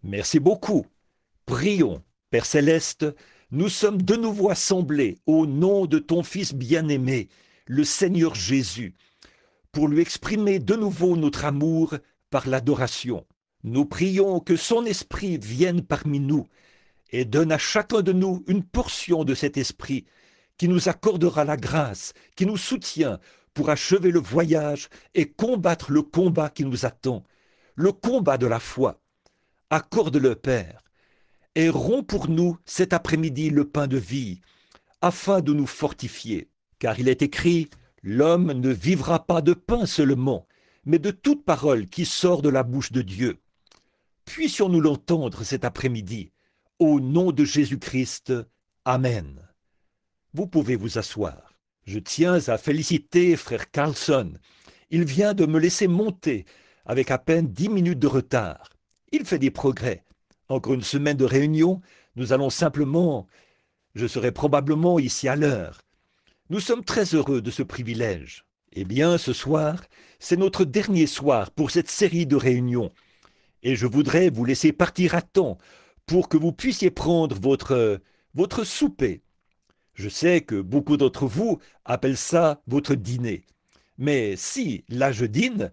Merci beaucoup. Prions. Père céleste, nous sommes de nouveau assemblés au nom de ton Fils bien-aimé, le Seigneur Jésus, pour lui exprimer de nouveau notre amour par l'adoration. Nous prions que son esprit vienne parmi nous et donne à chacun de nous une portion de cet esprit qui nous accordera la grâce, qui nous soutient pour achever le voyage et combattre le combat qui nous attend, le combat de la foi. Accorde-le, Père, et romps pour nous cet après-midi le pain de vie, afin de nous fortifier. Car il est écrit, l'homme ne vivra pas de pain seulement, mais de toute parole qui sort de la bouche de Dieu. Puissions-nous l'entendre cet après-midi, au nom de Jésus-Christ. Amen. Vous pouvez vous asseoir. Je tiens à féliciter frère Carlson. Il vient de me laisser monter avec à peine 10 minutes de retard. Il fait des progrès. Encore une semaine de réunion, nous allons simplement... Je serai probablement ici à l'heure. Nous sommes très heureux de ce privilège. Eh bien, ce soir, c'est notre dernier soir pour cette série de réunions. Et je voudrais vous laisser partir à temps pour que vous puissiez prendre votre souper. Je sais que beaucoup d'entre vous appellent ça votre dîner. Mais si, là je dîne,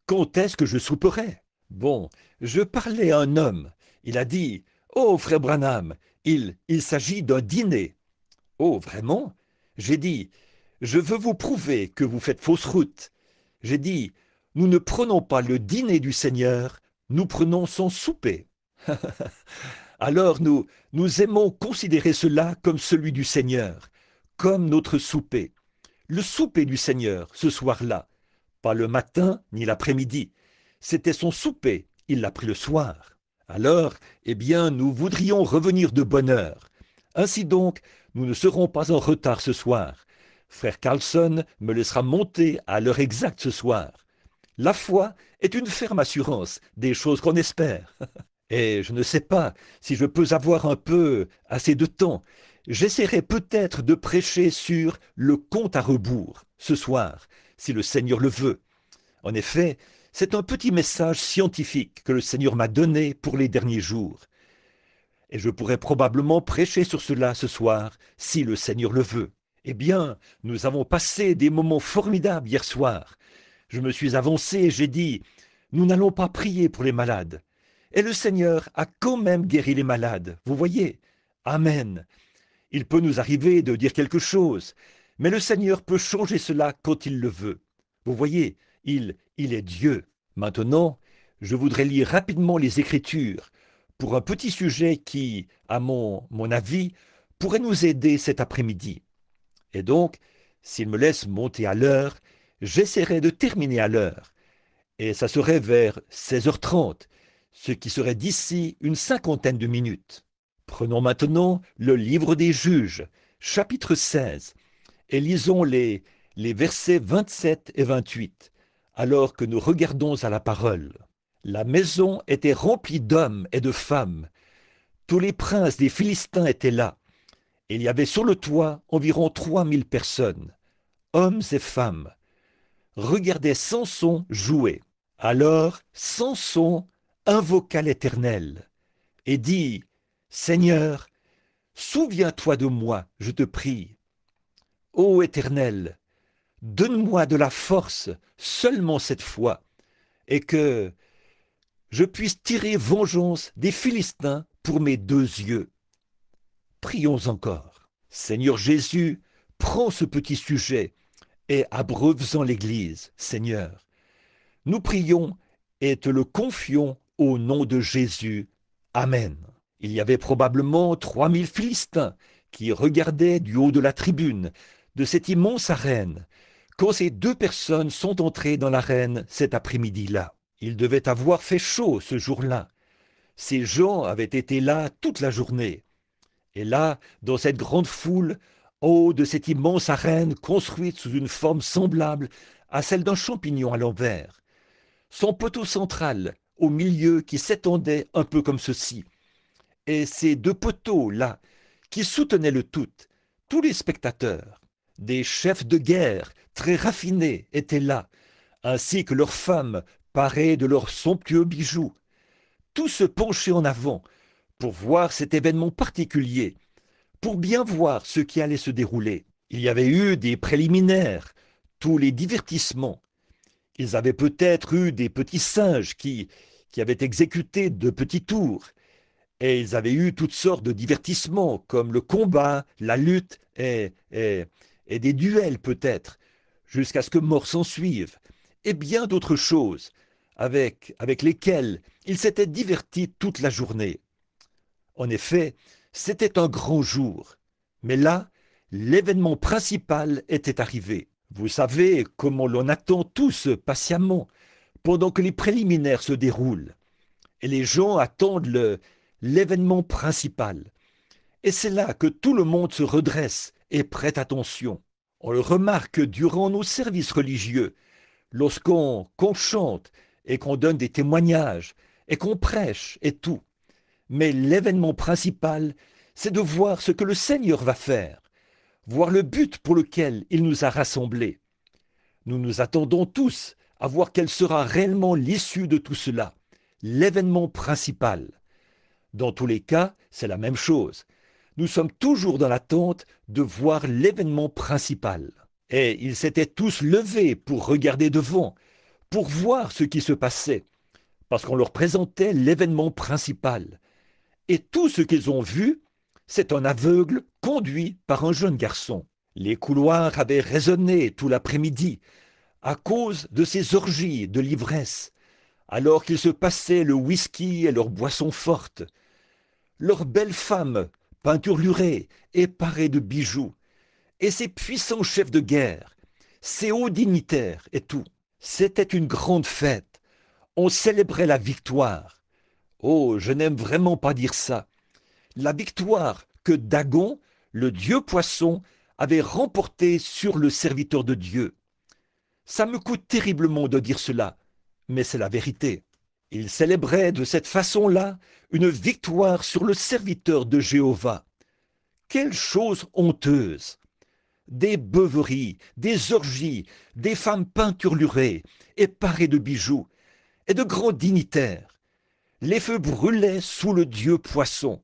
quand est-ce que je souperai? Bon, je parlais à un homme. Il a dit, «Oh, frère Branham, il s'agit d'un dîner.» «Oh, vraiment?» J'ai dit, «Je veux vous prouver que vous faites fausse route.» J'ai dit, «Nous ne prenons pas le dîner du Seigneur, nous prenons son souper.» Alors nous aimons considérer cela comme celui du Seigneur, comme notre souper. Le souper du Seigneur, ce soir-là, pas le matin ni l'après-midi. C'était son souper, il l'a pris le soir. Alors, eh bien, nous voudrions revenir de bonne heure. Ainsi donc, nous ne serons pas en retard ce soir. Frère Carlson me laissera monter à l'heure exacte ce soir. La foi est une ferme assurance des choses qu'on espère. Et je ne sais pas si je peux avoir un peu assez de temps. J'essaierai peut-être de prêcher sur le compte à rebours ce soir, si le Seigneur le veut. En effet, c'est un petit message scientifique que le Seigneur m'a donné pour les derniers jours. Et je pourrais probablement prêcher sur cela ce soir, si le Seigneur le veut. Eh bien, nous avons passé des moments formidables hier soir. Je me suis avancé et j'ai dit, nous n'allons pas prier pour les malades. Et le Seigneur a quand même guéri les malades, vous voyez. Amen. Il peut nous arriver de dire quelque chose, mais le Seigneur peut changer cela quand il le veut. Vous voyez, il est Dieu. Maintenant, je voudrais lire rapidement les Écritures pour un petit sujet qui, à mon avis, pourrait nous aider cet après-midi. Et donc, s'il me laisse monter à l'heure, j'essaierai de terminer à l'heure. Et ça serait vers 16h30, ce qui serait d'ici une cinquantaine de minutes. Prenons maintenant le livre des Juges, chapitre 16, et lisons les versets 27 et 28, alors que nous regardons à la parole. La maison était remplie d'hommes et de femmes. Tous les princes des Philistins étaient là. Et il y avait sur le toit environ 3000 personnes, hommes et femmes. Regardaient Samson jouer. Alors Samson invoqua l'Éternel et dit, Seigneur, souviens-toi de moi, je te prie. Ô Éternel, donne-moi de la force seulement cette fois, et que je puisse tirer vengeance des Philistins pour mes 2 yeux. Prions encore. Seigneur Jésus, prends ce petit sujet et abreuve-en l'Église, Seigneur. Nous prions et te le confions au nom de Jésus. Amen. Il y avait probablement 3000 Philistins qui regardaient du haut de la tribune de cette immense arène quand ces 2 personnes sont entrées dans l'arène cet après-midi-là. Il devait avoir fait chaud ce jour-là. Ces gens avaient été là toute la journée. Et là, dans cette grande foule, au haut de cette immense arène construite sous une forme semblable à celle d'un champignon à l'envers, son poteau central au milieu qui s'étendait un peu comme ceci, et ces 2 poteaux-là qui soutenaient le tout, tous les spectateurs, des chefs de guerre très raffinés étaient là, ainsi que leurs femmes parées de leurs somptueux bijoux. tous se penchaient en avant pour voir cet événement particulier, pour bien voir ce qui allait se dérouler. Il y avait eu des préliminaires, tous les divertissements. Ils avaient peut-être eu des petits singes qui avaient exécuté de petits tours. Et ils avaient eu toutes sortes de divertissements, comme le combat, la lutte et des duels peut-être, jusqu'à ce que mort s'en suive, et bien d'autres choses, avec lesquelles ils s'étaient divertis toute la journée. En effet, c'était un grand jour. Mais là, l'événement principal était arrivé. Vous savez comment l'on attend tous patiemment pendant que les préliminaires se déroulent. Et les gens attendent l'événement principal. Et c'est là que tout le monde se redresse et prête attention. On le remarque durant nos services religieux, lorsqu'on chante et qu'on donne des témoignages et qu'on prêche et tout. Mais l'événement principal, c'est de voir ce que le Seigneur va faire, voir le but pour lequel il nous a rassemblés. Nous nous attendons tous à voir quelle sera réellement l'issue de tout cela, l'événement principal. Dans tous les cas, c'est la même chose. Nous sommes toujours dans l'attente de voir l'événement principal. Et ils s'étaient tous levés pour regarder devant, pour voir ce qui se passait, parce qu'on leur présentait l'événement principal. Et tout ce qu'ils ont vu, c'est un aveugle conduit par un jeune garçon. Les couloirs avaient résonné tout l'après-midi à cause de ces orgies de l'ivresse, alors qu'ils se passaient le whisky et leurs boissons fortes. Leurs belles femmes, peinturlurées et parées de bijoux, et ces puissants chefs de guerre, ces hauts dignitaires et tout. C'était une grande fête. On célébrait la victoire. Oh, je n'aime vraiment pas dire ça. La victoire que Dagon, le dieu poisson, avait remportée sur le serviteur de Dieu. Ça me coûte terriblement de dire cela, mais c'est la vérité. Il célébrait de cette façon-là une victoire sur le serviteur de Jéhovah. Quelle chose honteuse! Des beuveries, des orgies, des femmes peinturlurées et parées de bijoux, et de grands dignitaires. Les feux brûlaient sous le dieu poisson.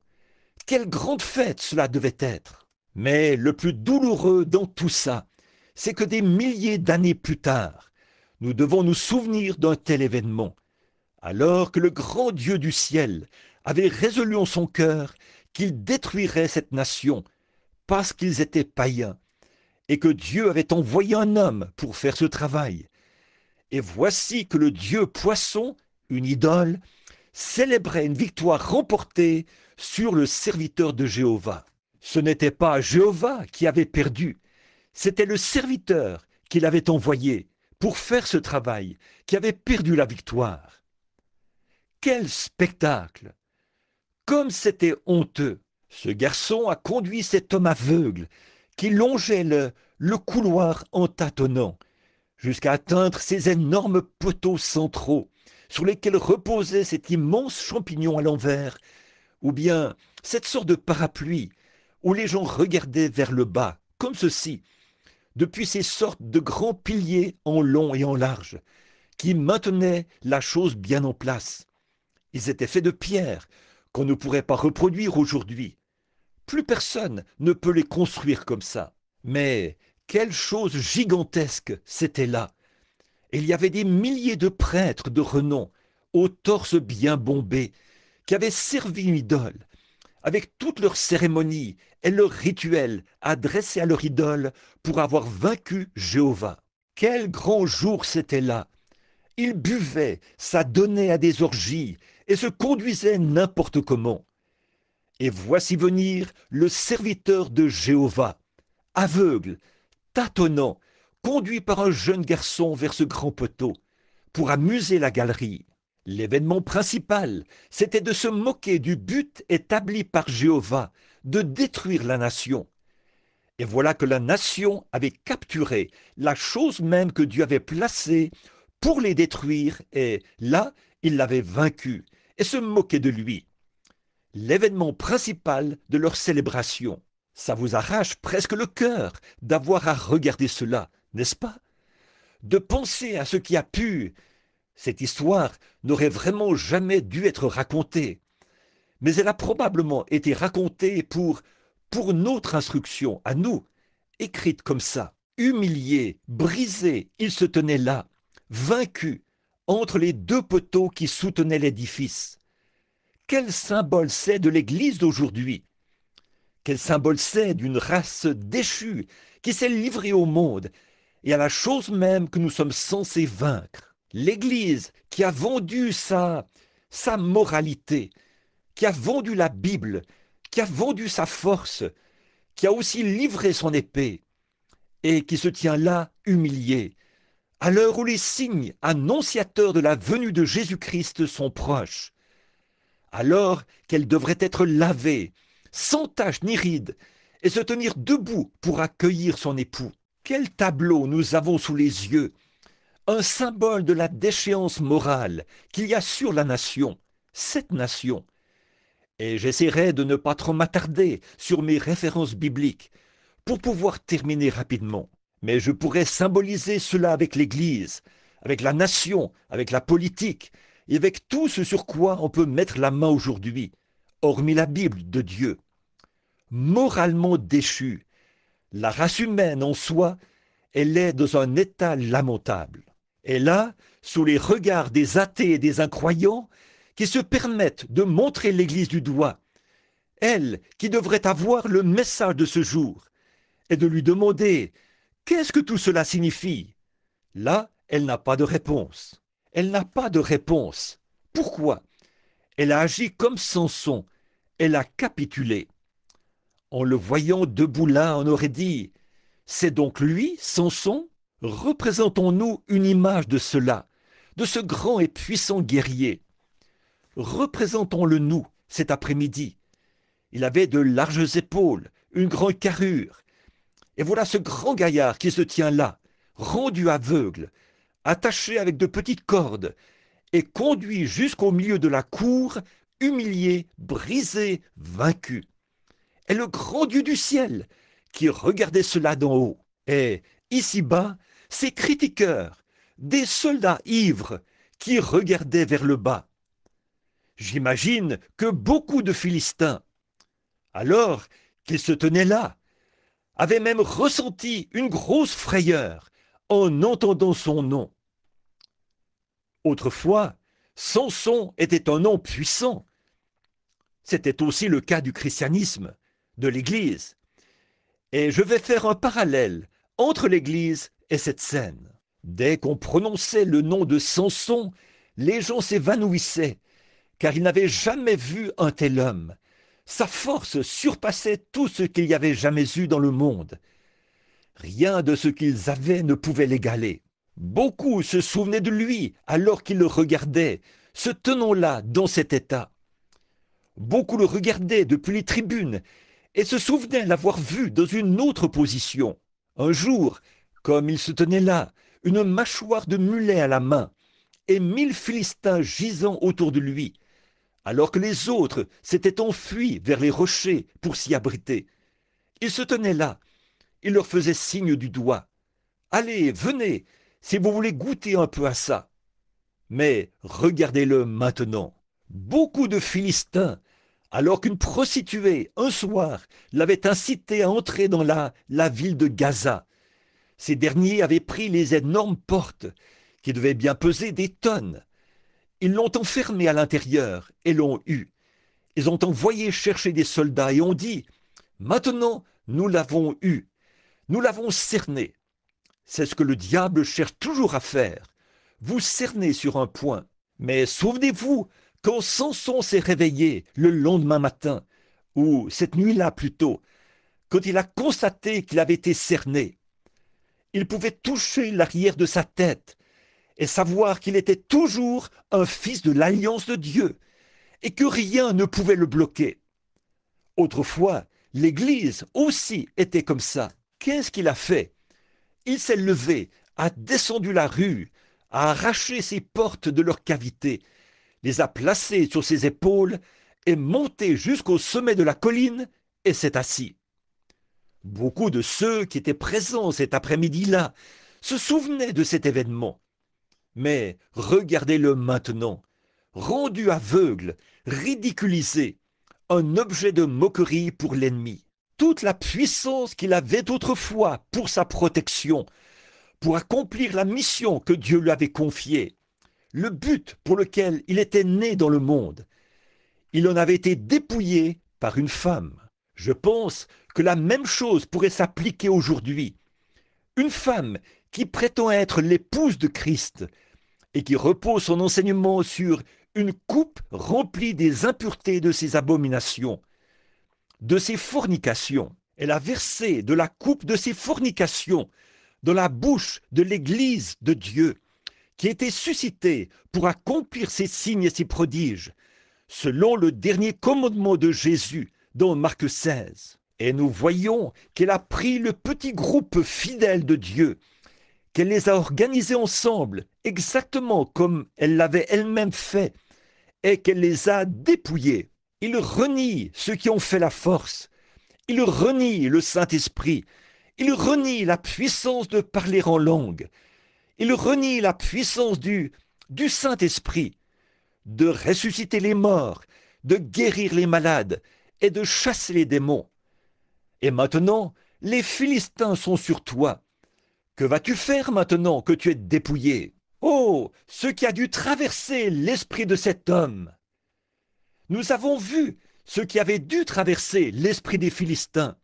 Quelle grande fête cela devait être! Mais le plus douloureux dans tout ça, c'est que des milliers d'années plus tard, nous devons nous souvenir d'un tel événement, alors que le grand Dieu du ciel avait résolu en son cœur qu'il détruirait cette nation parce qu'ils étaient païens, et que Dieu avait envoyé un homme pour faire ce travail. Et voici que le dieu poisson, une idole, célébrait une victoire remportée sur le serviteur de Jéhovah. Ce n'était pas Jéhovah qui avait perdu, c'était le serviteur qu'il avait envoyé pour faire ce travail, qui avait perdu la victoire. Quel spectacle! Comme c'était honteux! Ce garçon a conduit cet homme aveugle qui longeait le couloir en tâtonnant, jusqu'à atteindre ces énormes poteaux centraux sur lesquels reposait cet immense champignon à l'envers, ou bien cette sorte de parapluie où les gens regardaient vers le bas, comme ceci, depuis ces sortes de grands piliers en long et en large, qui maintenaient la chose bien en place. Ils étaient faits de pierre qu'on ne pourrait pas reproduire aujourd'hui. Plus personne ne peut les construire comme ça. Mais quelle chose gigantesque c'était là! Et il y avait des milliers de prêtres de renom, au torse bien bombé, qui avaient servi une idole, avec toutes leurs cérémonies et leurs rituels adressés à leur idole pour avoir vaincu Jéhovah. Quel grand jour c'était là! Ils buvaient, s'adonnaient à des orgies et se conduisaient n'importe comment. Et voici venir le serviteur de Jéhovah, aveugle, tâtonnant, conduit par un jeune garçon vers ce grand poteau, pour amuser la galerie. L'événement principal, c'était de se moquer du but établi par Jéhovah, de détruire la nation. Et voilà que la nation avait capturé la chose même que Dieu avait placée pour les détruire, et là, il l'avait vaincu et se moquait de lui. L'événement principal de leur célébration. Ça vous arrache presque le cœur d'avoir à regarder cela, n'est-ce pas? De penser à ce qui a pu, Cette histoire n'aurait vraiment jamais dû être racontée, mais elle a probablement été racontée pour notre instruction, à nous, écrite comme ça. Humilié, brisé, il se tenait là, vaincu, entre les deux poteaux qui soutenaient l'édifice. Quel symbole c'est de l'Église d'aujourd'hui? Quel symbole c'est d'une race déchue qui s'est livrée au monde et à la chose même que nous sommes censés vaincre? L'Église qui a vendu sa moralité, qui a vendu la Bible, qui a vendu sa force, qui a aussi livré son épée, et qui se tient là humilié, à l'heure où les signes annonciateurs de la venue de Jésus-Christ sont proches, alors qu'elle devrait être lavée, sans tache ni ride, et se tenir debout pour accueillir son époux. Quel tableau nous avons sous les yeux, un symbole de la déchéance morale qu'il y a sur la nation, cette nation. Et j'essaierai de ne pas trop m'attarder sur mes références bibliques pour pouvoir terminer rapidement. Mais je pourrais symboliser cela avec l'Église, avec la nation, avec la politique, et avec tout ce sur quoi on peut mettre la main aujourd'hui, hormis la Bible de Dieu. Moralement déchue, la race humaine en soi, elle est dans un état lamentable. Et là, sous les regards des athées et des incroyants, qui se permettent de montrer l'Église du doigt, elle qui devrait avoir le message de ce jour, et de lui demander « Qu'est-ce que tout cela signifie ?» Là, elle n'a pas de réponse. Elle n'a pas de réponse. Pourquoi? Elle a agi comme Samson. Elle a capitulé. En le voyant debout là, on aurait dit « C'est donc lui, Samson ?» Représentons-nous une image de cela, de ce grand et puissant guerrier. Représentons-le nous cet après-midi. Il avait de larges épaules, une grande carrure. Et voilà ce grand gaillard qui se tient là, rendu aveugle, attaché avec de petites cordes, et conduit jusqu'au milieu de la cour, humilié, brisé, vaincu. Et le grand Dieu du ciel qui regardait cela d'en haut. Et ici-bas, ces critiqueurs, des soldats ivres qui regardaient vers le bas. J'imagine que beaucoup de Philistins, alors qu'ils se tenaient là, avaient même ressenti une grosse frayeur en entendant son nom. Autrefois, Samson était un nom puissant. C'était aussi le cas du christianisme, de l'Église. Et je vais faire un parallèle entre l'Église et cette scène. Dès qu'on prononçait le nom de Samson, les gens s'évanouissaient, car ils n'avaient jamais vu un tel homme. Sa force surpassait tout ce qu'il y avait jamais eu dans le monde. Rien de ce qu'ils avaient ne pouvait l'égaler. Beaucoup se souvenaient de lui alors qu'ils le regardaient, se tenant là dans cet état. Beaucoup le regardaient depuis les tribunes et se souvenaient l'avoir vu dans une autre position. Un jour, comme il se tenait là, une mâchoire de mulet à la main, et 1000 Philistins gisant autour de lui, alors que les autres s'étaient enfuis vers les rochers pour s'y abriter. Il se tenait là, il leur faisait signe du doigt. « Allez, venez, si vous voulez goûter un peu à ça. » Mais regardez-le maintenant. Beaucoup de Philistins, alors qu'une prostituée, un soir, l'avait incité à entrer dans la ville de Gaza. Ces derniers avaient pris les énormes portes, qui devaient bien peser des tonnes. Ils l'ont enfermé à l'intérieur et l'ont eu. Ils ont envoyé chercher des soldats et ont dit « Maintenant, nous l'avons eu. Nous l'avons cerné. » C'est ce que le diable cherche toujours à faire. Vous cerner sur un point. Mais souvenez-vous, quand Samson s'est réveillé le lendemain matin, ou cette nuit-là plutôt, quand il a constaté qu'il avait été cerné, il pouvait toucher l'arrière de sa tête et savoir qu'il était toujours un fils de l'alliance de Dieu et que rien ne pouvait le bloquer. Autrefois, l'Église aussi était comme ça. Qu'est-ce qu'il a fait? Il s'est levé, a descendu la rue, a arraché ses portes de leur cavité, les a placées sur ses épaules est monté jusqu'au sommet de la colline et s'est assis. Beaucoup de ceux qui étaient présents cet après-midi-là se souvenaient de cet événement. Mais regardez-le maintenant, rendu aveugle, ridiculisé, un objet de moquerie pour l'ennemi. Toute la puissance qu'il avait autrefois pour sa protection, pour accomplir la mission que Dieu lui avait confiée, le but pour lequel il était né dans le monde, il en avait été dépouillé par une femme. Je pense que la même chose pourrait s'appliquer aujourd'hui. Une femme qui prétend être l'épouse de Christ et qui repose son enseignement sur une coupe remplie des impuretés de ses abominations, de ses fornications. Elle a versé de la coupe de ses fornications dans la bouche de l'Église de Dieu, qui était suscitée pour accomplir ses signes et ses prodiges, selon le dernier commandement de Jésus dans Marc 16. Et nous voyons qu'elle a pris le petit groupe fidèle de Dieu, qu'elle les a organisés ensemble, exactement comme elle l'avait elle-même fait, et qu'elle les a dépouillés. Ils renient ceux qui ont fait la force. Ils renient le Saint-Esprit. Ils renient la puissance de parler en langue. Ils renient la puissance du Saint-Esprit, de ressusciter les morts, de guérir les malades et de chasser les démons. Et maintenant, les Philistins sont sur toi. Que vas-tu faire maintenant que tu es dépouillé? Oh, ce qui a dû traverser l'esprit de cet homme! Nous avons vu ce qui avait dû traverser l'esprit des Philistins.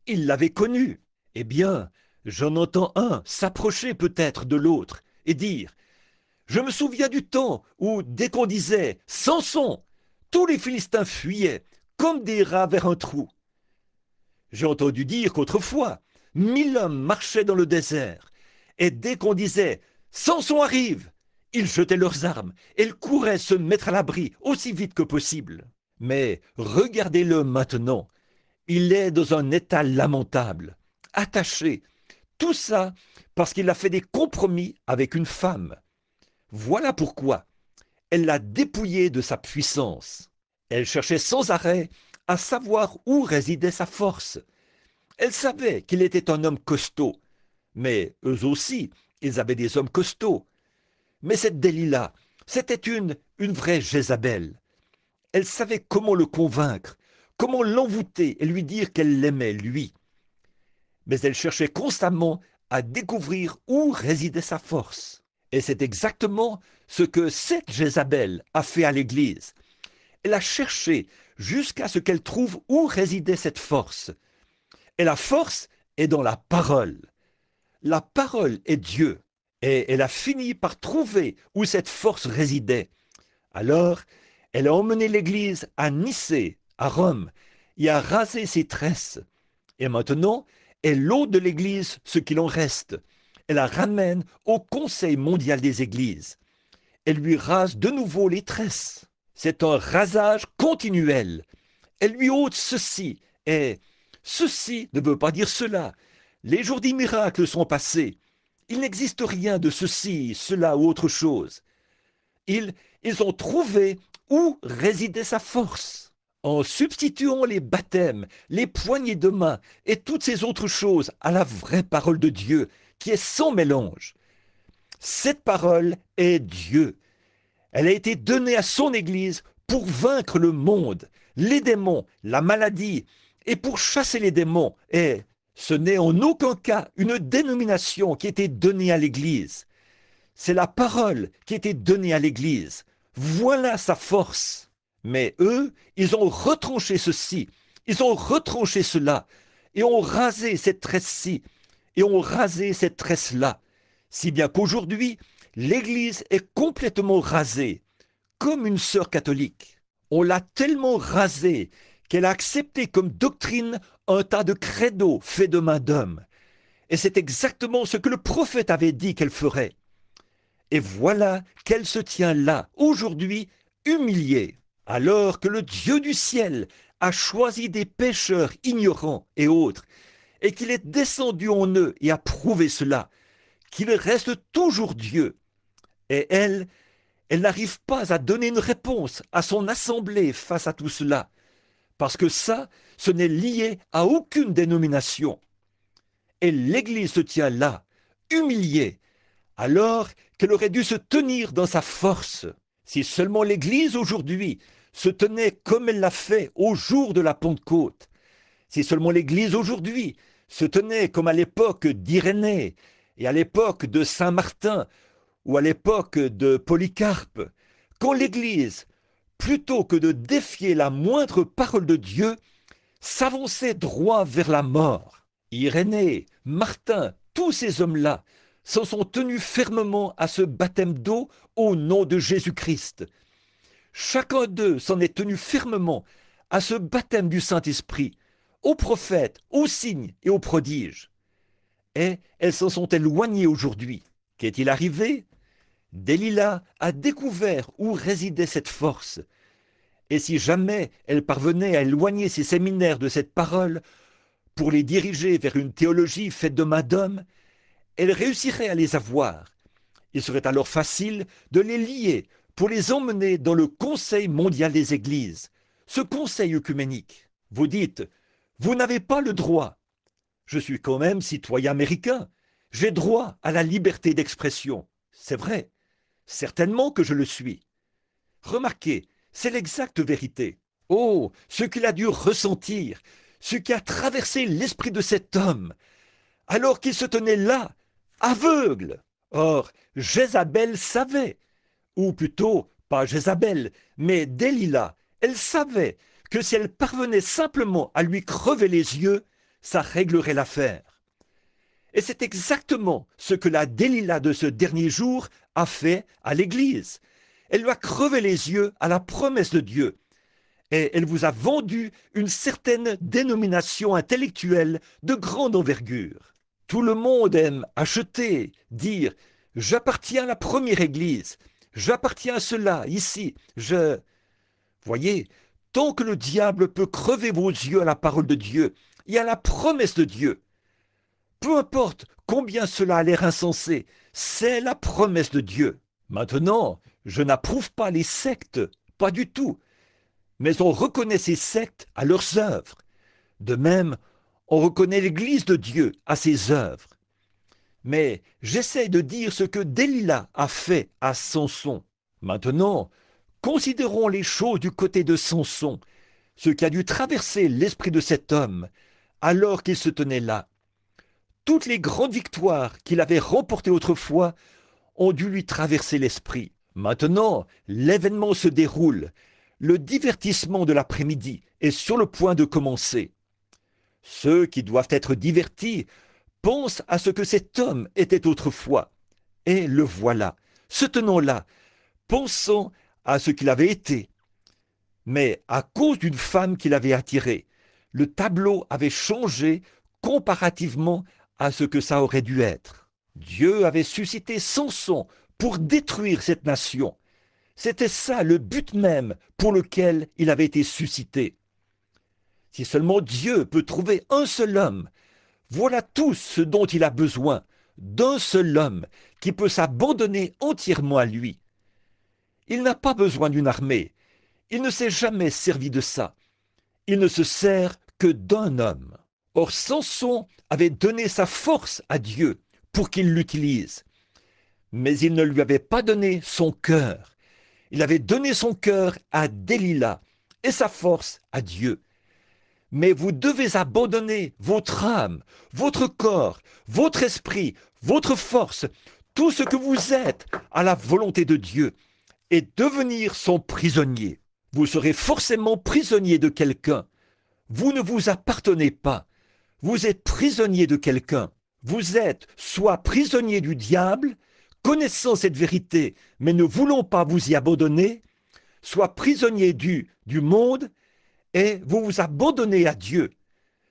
Ils l'avaient connu. Eh bien, j'en entends un s'approcher peut-être de l'autre et dire « Je me souviens du temps où, dès qu'on disait « Samson », tous les Philistins fuyaient comme des rats vers un trou. J'ai entendu dire qu'autrefois, 1000 hommes marchaient dans le désert, et dès qu'on disait « Samson arrive », ils jetaient leurs armes et ils couraient se mettre à l'abri aussi vite que possible. Mais regardez-le maintenant, il est dans un état lamentable, attaché, tout ça parce qu'il a fait des compromis avec une femme. Voilà pourquoi elle l'a dépouillé de sa puissance. Elle cherchait sans arrêt à savoir où résidait sa force. Elle savait qu'il était un homme costaud, mais eux aussi, ils avaient des hommes costauds. Mais cette Delilah, c'était une vraie Jézabel. Elle savait comment le convaincre, comment l'envoûter et lui dire qu'elle l'aimait, lui. Mais elle cherchait constamment à découvrir où résidait sa force. Et c'est exactement ce que cette Jézabel a fait à l'Église. Elle a cherché jusqu'à ce qu'elle trouve où résidait cette force. Et la force est dans la parole. La parole est Dieu. Et elle a fini par trouver où cette force résidait. Alors, elle a emmené l'Église à Nicée, à Rome, et a rasé ses tresses. Et maintenant, elle ôte de l'Église ce qu'il en reste. Elle la ramène au Conseil mondial des Églises. Elle lui rase de nouveau les tresses. C'est un rasage continuel. Elle lui ôte ceci, et ceci ne veut pas dire cela. Les jours des miracles sont passés. Il n'existe rien de ceci, cela ou autre chose. Ils ont trouvé où résidait sa force. En substituant les baptêmes, les poignées de main et toutes ces autres choses à la vraie parole de Dieu, qui est sans mélange. Cette parole est Dieu. Elle a été donnée à son Église pour vaincre le monde, les démons, la maladie, et pour chasser les démons. Et ce n'est en aucun cas une dénomination qui a été donnée à l'Église. C'est la parole qui a été donnée à l'Église. Voilà sa force. Mais eux, ils ont retranché ceci, ils ont retranché cela, et ont rasé cette tresse-ci, et ont rasé cette tresse-là. Si bien qu'aujourd'hui, l'Église est complètement rasée, comme une sœur catholique. On l'a tellement rasée qu'elle a accepté comme doctrine un tas de credos faits de main d'homme. Et c'est exactement ce que le prophète avait dit qu'elle ferait. Et voilà qu'elle se tient là, aujourd'hui, humiliée, alors que le Dieu du ciel a choisi des pécheurs ignorants et autres, et qu'il est descendu en eux et a prouvé cela, qu'il reste toujours Dieu. Et elle n'arrive pas à donner une réponse à son assemblée face à tout cela, parce que ça, ce n'est lié à aucune dénomination. Et l'Église se tient là, humiliée, alors qu'elle aurait dû se tenir dans sa force. Si seulement l'Église aujourd'hui se tenait comme elle l'a fait au jour de la Pentecôte, si seulement l'Église aujourd'hui se tenait comme à l'époque d'Irénée et à l'époque de Saint Martin ou à l'époque de Polycarpe, quand l'Église, plutôt que de défier la moindre parole de Dieu, s'avançait droit vers la mort. Irénée, Martin, tous ces hommes-là s'en sont tenus fermement à ce baptême d'eau au nom de Jésus-Christ. Chacun d'eux s'en est tenu fermement à ce baptême du Saint-Esprit, aux prophètes, aux signes et aux prodiges. Et elles s'en sont éloignées aujourd'hui. Qu'est-il arrivé? Delilah a découvert où résidait cette force. Et si jamais elle parvenait à éloigner ses séminaires de cette parole pour les diriger vers une théologie faite de main d'homme, elle réussirait à les avoir. Il serait alors facile de les lier pour les emmener dans le Conseil mondial des Églises, ce conseil œcuménique. Vous dites, vous n'avez pas le droit. Je suis quand même citoyen américain. J'ai droit à la liberté d'expression. C'est vrai. Certainement que je le suis. Remarquez, c'est l'exacte vérité. Oh, ce qu'il a dû ressentir, ce qui a traversé l'esprit de cet homme, alors qu'il se tenait là, aveugle. Or, Jézabel savait, ou plutôt, pas Jézabel, mais Delilah, elle savait que si elle parvenait simplement à lui crever les yeux, ça réglerait l'affaire. Et c'est exactement ce que la Delilah de ce dernier jour a fait à l'Église. Elle lui a crevé les yeux à la promesse de Dieu. Et elle vous a vendu une certaine dénomination intellectuelle de grande envergure. Tout le monde aime acheter, dire « j'appartiens à la première Église, j'appartiens à cela, ici, je… » Voyez, tant que le diable peut crever vos yeux à la parole de Dieu et à la promesse de Dieu, peu importe combien cela a l'air insensé, c'est la promesse de Dieu. Maintenant, je n'approuve pas les sectes, pas du tout, mais on reconnaît ces sectes à leurs œuvres. De même, on reconnaît l'Église de Dieu à ses œuvres. Mais j'essaie de dire ce que Delilah a fait à Samson. Maintenant, considérons les choses du côté de Samson, ce qui a dû traverser l'esprit de cet homme alors qu'il se tenait là. Toutes les grandes victoires qu'il avait remportées autrefois ont dû lui traverser l'esprit. Maintenant, l'événement se déroule. Le divertissement de l'après-midi est sur le point de commencer. Ceux qui doivent être divertis pensent à ce que cet homme était autrefois. Et le voilà, se tenant là, pensant à ce qu'il avait été. Mais à cause d'une femme qu'il avait attirée, le tableau avait changé comparativement à ce que ça aurait dû être. Dieu avait suscité Samson pour détruire cette nation. C'était ça le but même pour lequel il avait été suscité. Si seulement Dieu peut trouver un seul homme, voilà tout ce dont il a besoin, d'un seul homme qui peut s'abandonner entièrement à lui. Il n'a pas besoin d'une armée, il ne s'est jamais servi de ça. Il ne se sert que d'un homme. Or Samson avait donné sa force à Dieu pour qu'il l'utilise. Mais il ne lui avait pas donné son cœur. Il avait donné son cœur à Delilah et sa force à Dieu. Mais vous devez abandonner votre âme, votre corps, votre esprit, votre force, tout ce que vous êtes à la volonté de Dieu et devenir son prisonnier. Vous serez forcément prisonnier de quelqu'un. Vous ne vous appartenez pas. Vous êtes prisonnier de quelqu'un. Vous êtes soit prisonnier du diable, connaissant cette vérité, mais ne voulant pas vous y abandonner, soit prisonnier du monde, et vous vous abandonnez à Dieu.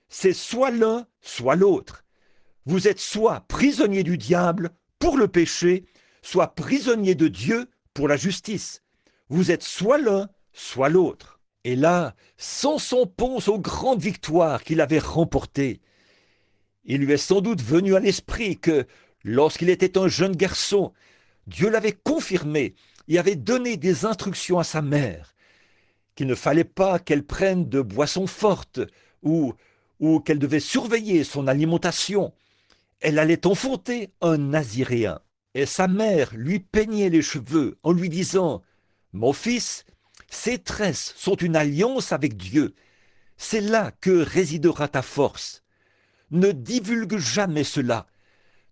C'est soit l'un, soit l'autre. Vous êtes soit prisonnier du diable pour le péché, soit prisonnier de Dieu pour la justice. Vous êtes soit l'un, soit l'autre. Et là, Samson pense aux grandes victoires qu'il avait remportées. Il lui est sans doute venu à l'esprit que, lorsqu'il était un jeune garçon, Dieu l'avait confirmé et avait donné des instructions à sa mère, qu'il ne fallait pas qu'elle prenne de boissons fortes ou qu'elle devait surveiller son alimentation. Elle allait enfanter un Naziréen. Et sa mère lui peignait les cheveux en lui disant, « Mon fils, ces tresses sont une alliance avec Dieu. C'est là que résidera ta force. Ne divulgue jamais cela.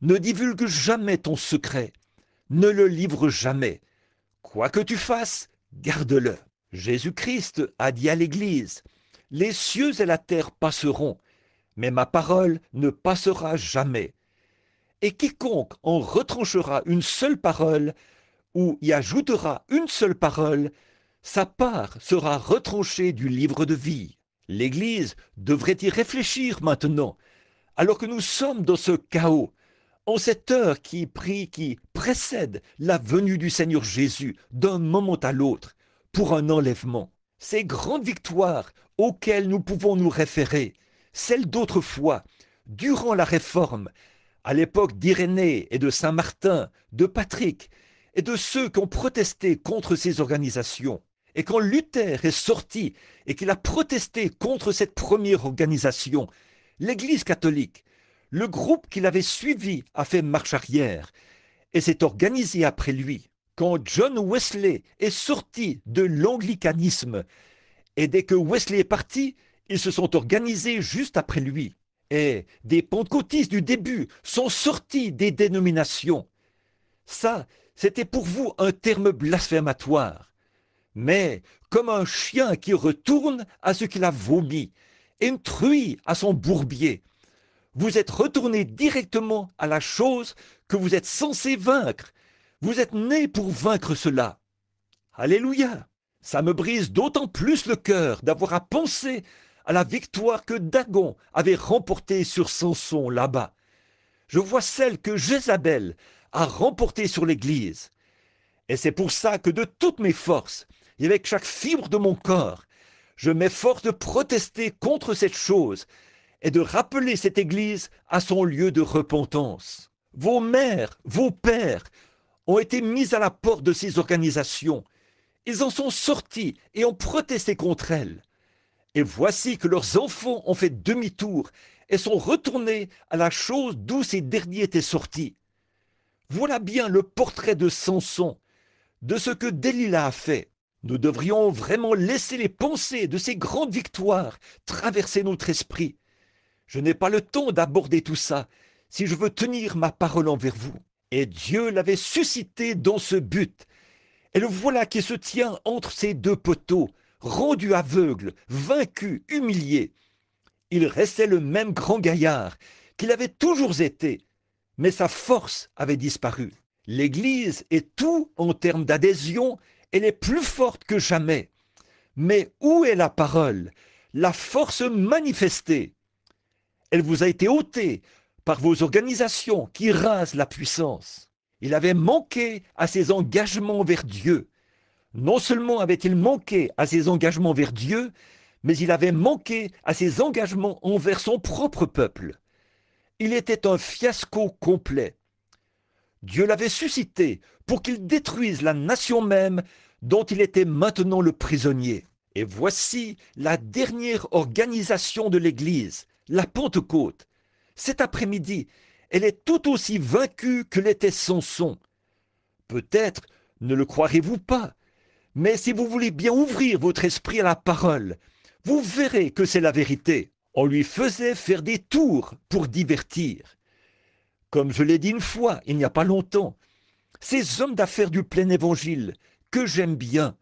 Ne divulgue jamais ton secret. Ne le livre jamais. Quoi que tu fasses, garde-le. » Jésus-Christ a dit à l'Église, « Les cieux et la terre passeront, mais ma parole ne passera jamais. Et quiconque en retranchera une seule parole ou y ajoutera une seule parole, sa part sera retranchée du livre de vie. » L'Église devrait y réfléchir maintenant, alors que nous sommes dans ce chaos, en cette heure qui précède la venue du Seigneur Jésus d'un moment à l'autre pour un enlèvement. Ces grandes victoires auxquelles nous pouvons nous référer, celles d'autrefois, durant la Réforme, à l'époque d'Irénée et de Saint-Martin, de Patrick et de ceux qui ont protesté contre ces organisations. Et quand Luther est sorti et qu'il a protesté contre cette première organisation, l'Église catholique, le groupe qui l'avait suivi a fait marche arrière et s'est organisé après lui. Quand John Wesley est sorti de l'anglicanisme, et dès que Wesley est parti, ils se sont organisés juste après lui. Et des pentecôtistes du début sont sortis des dénominations. Ça, c'était pour vous un terme blasphématoire. Mais comme un chien qui retourne à ce qu'il a vomi, et une truie à son bourbier, vous êtes retourné directement à la chose que vous êtes censé vaincre. Vous êtes né pour vaincre cela. Alléluia! Ça me brise d'autant plus le cœur d'avoir à penser à la victoire que Dagon avait remportée sur Samson là-bas. Je vois celle que Jézabel a remportée sur l'Église. Et c'est pour ça que de toutes mes forces, et avec chaque fibre de mon corps, je m'efforce de protester contre cette chose et de rappeler cette Église à son lieu de repentance. Vos mères, vos pères ont été mis à la porte de ces organisations. Ils en sont sortis et ont protesté contre elles. Et voici que leurs enfants ont fait demi-tour et sont retournés à la chose d'où ces derniers étaient sortis. Voilà bien le portrait de Samson, de ce que Delilah a fait. Nous devrions vraiment laisser les pensées de ces grandes victoires traverser notre esprit. Je n'ai pas le temps d'aborder tout ça si je veux tenir ma parole envers vous. Et Dieu l'avait suscité dans ce but. Et le voilà qui se tient entre ces deux poteaux, rendu aveugle, vaincu, humilié. Il restait le même grand gaillard qu'il avait toujours été, mais sa force avait disparu. L'Église est tout en termes d'adhésion, elle est plus forte que jamais. Mais où est la parole, la force manifestée? Elle vous a été ôtée par vos organisations qui rasent la puissance. Il avait manqué à ses engagements vers Dieu. Non seulement avait-il manqué à ses engagements vers Dieu, mais il avait manqué à ses engagements envers son propre peuple. Il était un fiasco complet. Dieu l'avait suscité pour qu'il détruise la nation même dont il était maintenant le prisonnier. Et voici la dernière organisation de l'Église, la Pentecôte. Cet après-midi, elle est tout aussi vaincue que l'était Samson. Peut-être ne le croirez-vous pas, mais si vous voulez bien ouvrir votre esprit à la parole, vous verrez que c'est la vérité. On lui faisait faire des tours pour divertir. Comme je l'ai dit une fois, il n'y a pas longtemps, ces hommes d'affaires du plein évangile, que j'aime bien,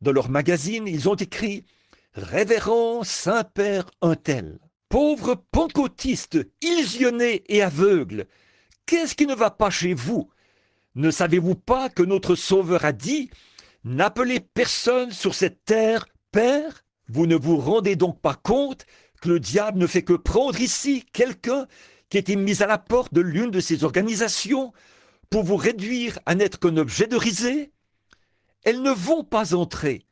dans leur magazine, ils ont écrit « Révérend Saint-Père un tel ». Pauvres pentecôtistes, illusionnés et aveugles, qu'est-ce qui ne va pas chez vous? Ne savez-vous pas que notre Sauveur a dit « N'appelez personne sur cette terre Père ». Vous ne vous rendez donc pas compte que le diable ne fait que prendre ici quelqu'un qui était mis à la porte de l'une de ces organisations pour vous réduire à n'être qu'un objet de risée? Elles ne vont pas entrer.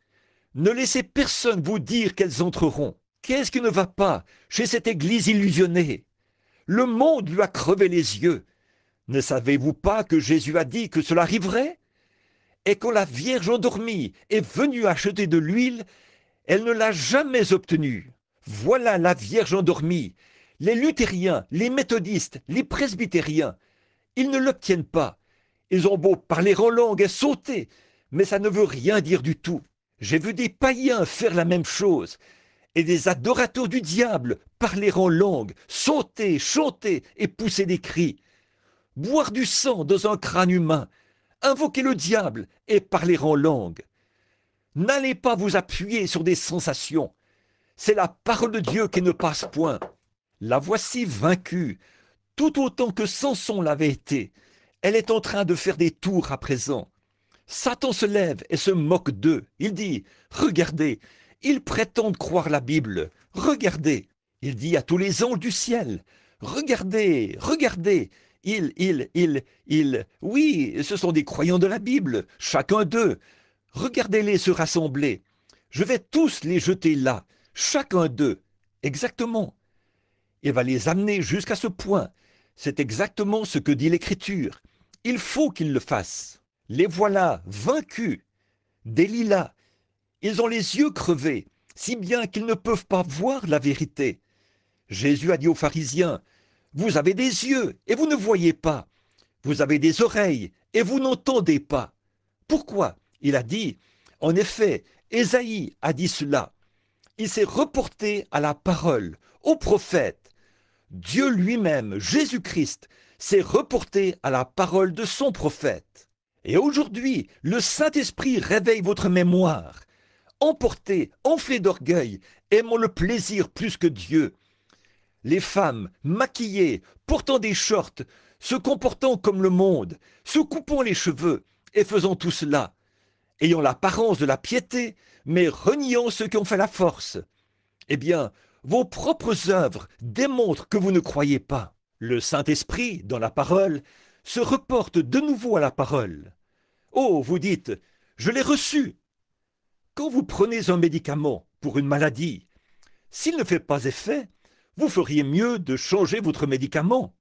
Ne laissez personne vous dire qu'elles entreront. Qu'est-ce qui ne va pas chez cette église illusionnée? Le monde lui a crevé les yeux. Ne savez-vous pas que Jésus a dit que cela arriverait? Et quand la Vierge endormie est venue acheter de l'huile, elle ne l'a jamais obtenue. Voilà la Vierge endormie. Les luthériens, les méthodistes, les presbytériens, ils ne l'obtiennent pas. Ils ont beau parler en langue et sauter, mais ça ne veut rien dire du tout. J'ai vu des païens faire la même chose, et des adorateurs du diable parler en langue, sauter, chanter et pousser des cris, boire du sang dans un crâne humain, invoquer le diable et parler en langue. N'allez pas vous appuyer sur des sensations. C'est la parole de Dieu qui ne passe point. La voici vaincue, tout autant que Samson l'avait été. Elle est en train de faire des tours à présent. Satan se lève et se moque d'eux. Il dit, regardez, ils prétendent croire la Bible. Regardez. Il dit à tous les anges du ciel, regardez, regardez. Oui, ce sont des croyants de la Bible, chacun d'eux. Regardez-les se rassembler. Je vais tous les jeter là, chacun d'eux. Exactement. Il va les amener jusqu'à ce point. C'est exactement ce que dit l'Écriture. Il faut qu'ils le fassent. Les voilà vaincus. Des lilas. Ils ont les yeux crevés, si bien qu'ils ne peuvent pas voir la vérité. Jésus a dit aux pharisiens, « Vous avez des yeux et vous ne voyez pas. Vous avez des oreilles et vous n'entendez pas. » Pourquoi? Il a dit, en effet, Ésaïe a dit cela. Il s'est reporté à la parole, au prophète. Dieu lui-même, Jésus-Christ, s'est reporté à la parole de son prophète. Et aujourd'hui, le Saint-Esprit réveille votre mémoire. Emportés, enflés d'orgueil, aimant le plaisir plus que Dieu. Les femmes, maquillées, portant des shorts, se comportant comme le monde, se coupant les cheveux et faisant tout cela, ayant l'apparence de la piété, mais reniant ceux qui ont fait la force. Eh bien, vos propres œuvres démontrent que vous ne croyez pas. Le Saint-Esprit, dans la parole, se reporte de nouveau à la parole. Oh, vous dites, je l'ai reçu. Quand vous prenez un médicament pour une maladie, s'il ne fait pas effet, vous feriez mieux de changer votre médicament.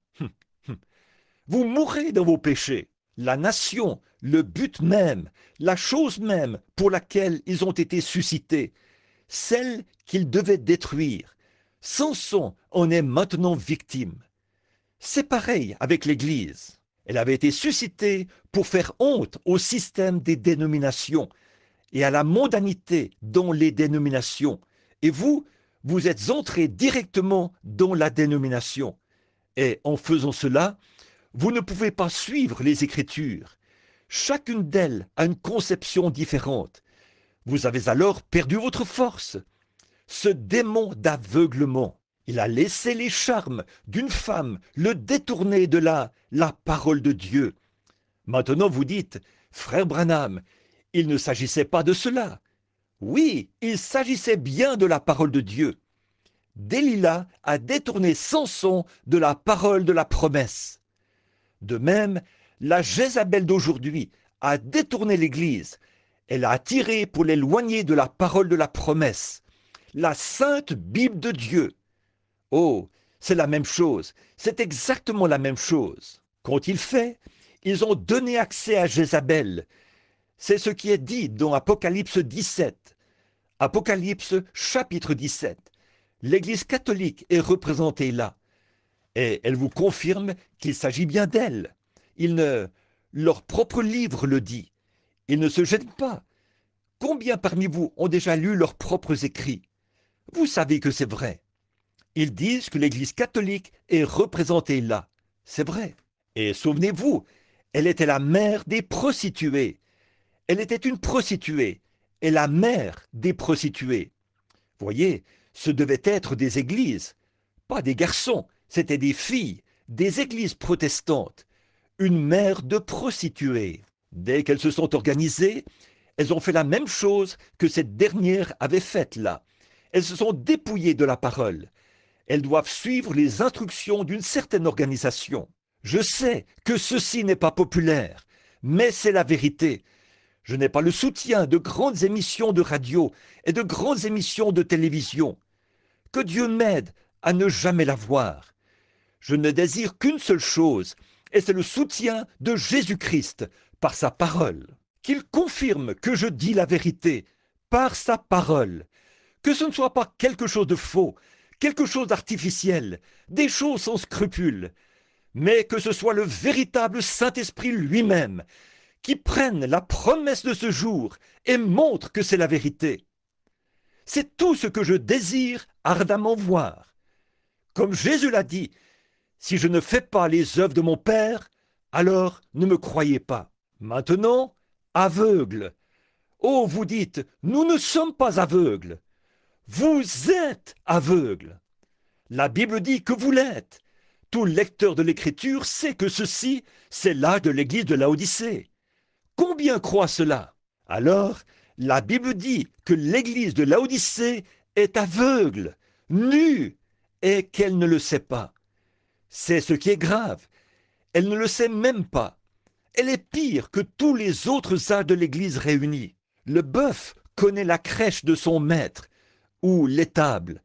Vous mourrez dans vos péchés. La nation, le but même, la chose même pour laquelle ils ont été suscités, celle qu'ils devaient détruire. Samson en est maintenant victime. C'est pareil avec l'Église. Elle avait été suscitée pour faire honte au système des dénominations et à la mondanité dans les dénominations. Et vous, vous êtes entrés directement dans la dénomination. Et en faisant cela, vous ne pouvez pas suivre les Écritures. Chacune d'elles a une conception différente. Vous avez alors perdu votre force. Ce démon d'aveuglement, il a laissé les charmes d'une femme le détourner de la parole de Dieu. Maintenant vous dites, frère Branham, il ne s'agissait pas de cela. Oui, il s'agissait bien de la parole de Dieu. Delilah a détourné Samson de la parole de la promesse. De même, la Jézabel d'aujourd'hui a détourné l'Église. Elle a attiré pour l'éloigner de la parole de la promesse, la sainte Bible de Dieu. Oh, c'est la même chose, c'est exactement la même chose. Qu'ont-ils fait? Ils ont donné accès à Jézabel. C'est ce qui est dit dans Apocalypse 17. Apocalypse chapitre 17. L'Église catholique est représentée là. Et elle vous confirme qu'il s'agit bien d'elle. Leur propre livre le dit. Ils ne se gênent pas. Combien parmi vous ont déjà lu leurs propres écrits? Vous savez que c'est vrai. Ils disent que l'Église catholique est représentée là. C'est vrai. Et souvenez-vous, elle était la mère des prostituées. Elle était une prostituée et la mère des prostituées. Voyez, ce devaient être des églises, pas des garçons, c'étaient des filles, des églises protestantes, une mère de prostituées. Dès qu'elles se sont organisées, elles ont fait la même chose que cette dernière avait faite là. Elles se sont dépouillées de la parole. Elles doivent suivre les instructions d'une certaine organisation. Je sais que ceci n'est pas populaire, mais c'est la vérité. Je n'ai pas le soutien de grandes émissions de radio et de grandes émissions de télévision. Que Dieu m'aide à ne jamais l'avoir. Je ne désire qu'une seule chose, et c'est le soutien de Jésus-Christ par sa parole. Qu'il confirme que je dis la vérité par sa parole. Que ce ne soit pas quelque chose de faux, quelque chose d'artificiel, des choses sans scrupules, mais que ce soit le véritable Saint-Esprit lui-même qui prenne la promesse de ce jour et montre que c'est la vérité. C'est tout ce que je désire ardemment voir. Comme Jésus l'a dit, si je ne fais pas les œuvres de mon Père, alors ne me croyez pas. Maintenant, aveugles. Oh, vous dites, nous ne sommes pas aveugles. Vous êtes aveugles. La Bible dit que vous l'êtes. Tout lecteur de l'Écriture sait que ceci, c'est l'âge de l'église de Laodicée. Combien croient cela? Alors, la Bible dit que l'église de Laodicée est aveugle, nue, et qu'elle ne le sait pas. C'est ce qui est grave. Elle ne le sait même pas. Elle est pire que tous les autres âges de l'église réunis. Le bœuf connaît la crèche de son maître, ou l'étable,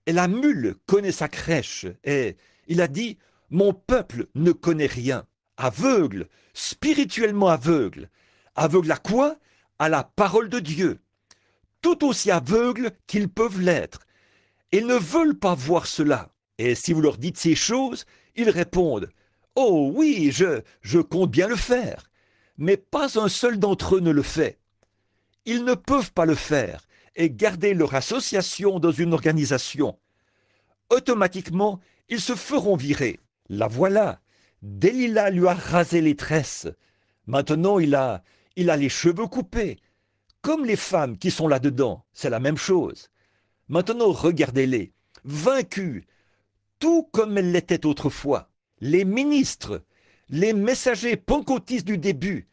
et la mule connaît sa crèche, et il a dit « Mon peuple ne connaît rien ». Aveugle, spirituellement aveugle. Aveugle à quoi? À la parole de Dieu. Tout aussi aveugle qu'ils peuvent l'être. Ils ne veulent pas voir cela. Et si vous leur dites ces choses, ils répondent « Oh oui, je compte bien le faire ». Mais pas un seul d'entre eux ne le fait. Ils ne peuvent pas le faire et garder leur association dans une organisation. Automatiquement, ils se feront virer. La voilà. Delilah lui a rasé les tresses. Maintenant, il a les cheveux coupés. Comme les femmes qui sont là-dedans, c'est la même chose. Maintenant, regardez-les, vaincus, tout comme elles l'étaient autrefois. Les ministres, les messagers pentecôtistes du début,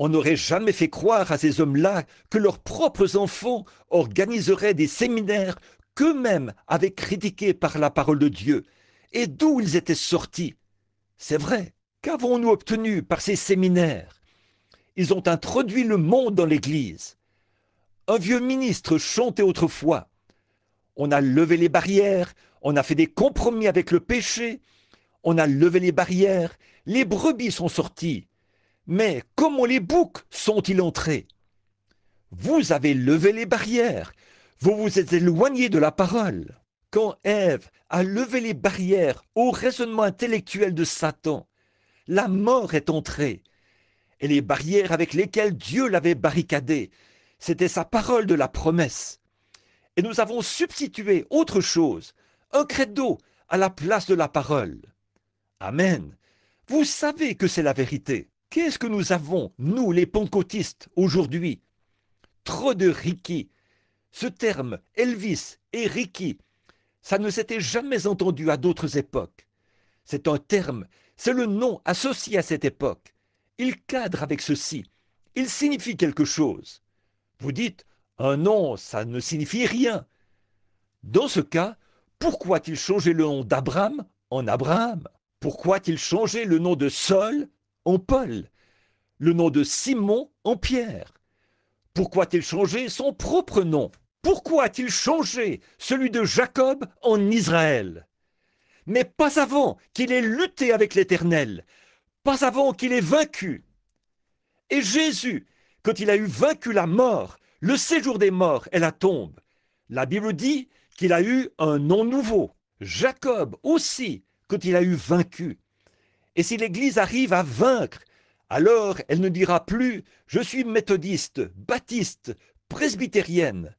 on n'aurait jamais fait croire à ces hommes-là que leurs propres enfants organiseraient des séminaires qu'eux-mêmes avaient critiqués par la parole de Dieu, et d'où ils étaient sortis. C'est vrai, qu'avons-nous obtenu par ces séminaires? Ils ont introduit le monde dans l'Église. Un vieux ministre chantait autrefois. On a levé les barrières, on a fait des compromis avec le péché, on a levé les barrières, les brebis sont sorties. Mais comment les boucs sont-ils entrés? Vous avez levé les barrières, vous vous êtes éloigné de la parole. Quand Ève a levé les barrières au raisonnement intellectuel de Satan, la mort est entrée. Et les barrières avec lesquelles Dieu l'avait barricadée, c'était sa parole de la promesse. Et nous avons substitué autre chose, un credo à la place de la parole. Amen. Vous savez que c'est la vérité. Qu'est-ce que nous avons, nous les pentecôtistes, aujourd'hui? Trop de Ricky. Ce terme, Elvis et Ricky, ça ne s'était jamais entendu à d'autres époques. C'est un terme, c'est le nom associé à cette époque. Il cadre avec ceci. Il signifie quelque chose. Vous dites, un nom, ça ne signifie rien. Dans ce cas, pourquoi a-t-il changé le nom d'Abraham en Abraham? Pourquoi a-t-il changé le nom de Saul en Paul? Le nom de Simon en Pierre? Pourquoi a-t-il changé son propre nom? Pourquoi a-t-il changé celui de Jacob en Israël? Mais pas avant qu'il ait lutté avec l'Éternel, pas avant qu'il ait vaincu. Et Jésus, quand il a eu vaincu la mort, le séjour des morts et la tombe, la Bible dit qu'il a eu un nom nouveau. Jacob aussi, quand il a eu vaincu. Et si l'Église arrive à vaincre, alors elle ne dira plus « je suis méthodiste, baptiste, presbytérienne ».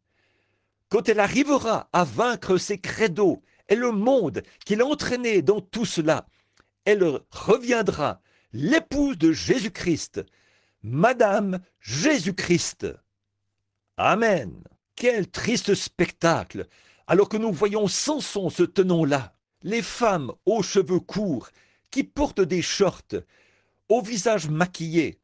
Quand elle arrivera à vaincre ses credos et le monde qu'il a entraîné dans tout cela, elle reviendra l'épouse de Jésus-Christ, Madame Jésus-Christ. Amen. Quel triste spectacle, alors que nous voyons Samson se tenant là, les femmes aux cheveux courts, qui portent des shorts, au visage maquillé,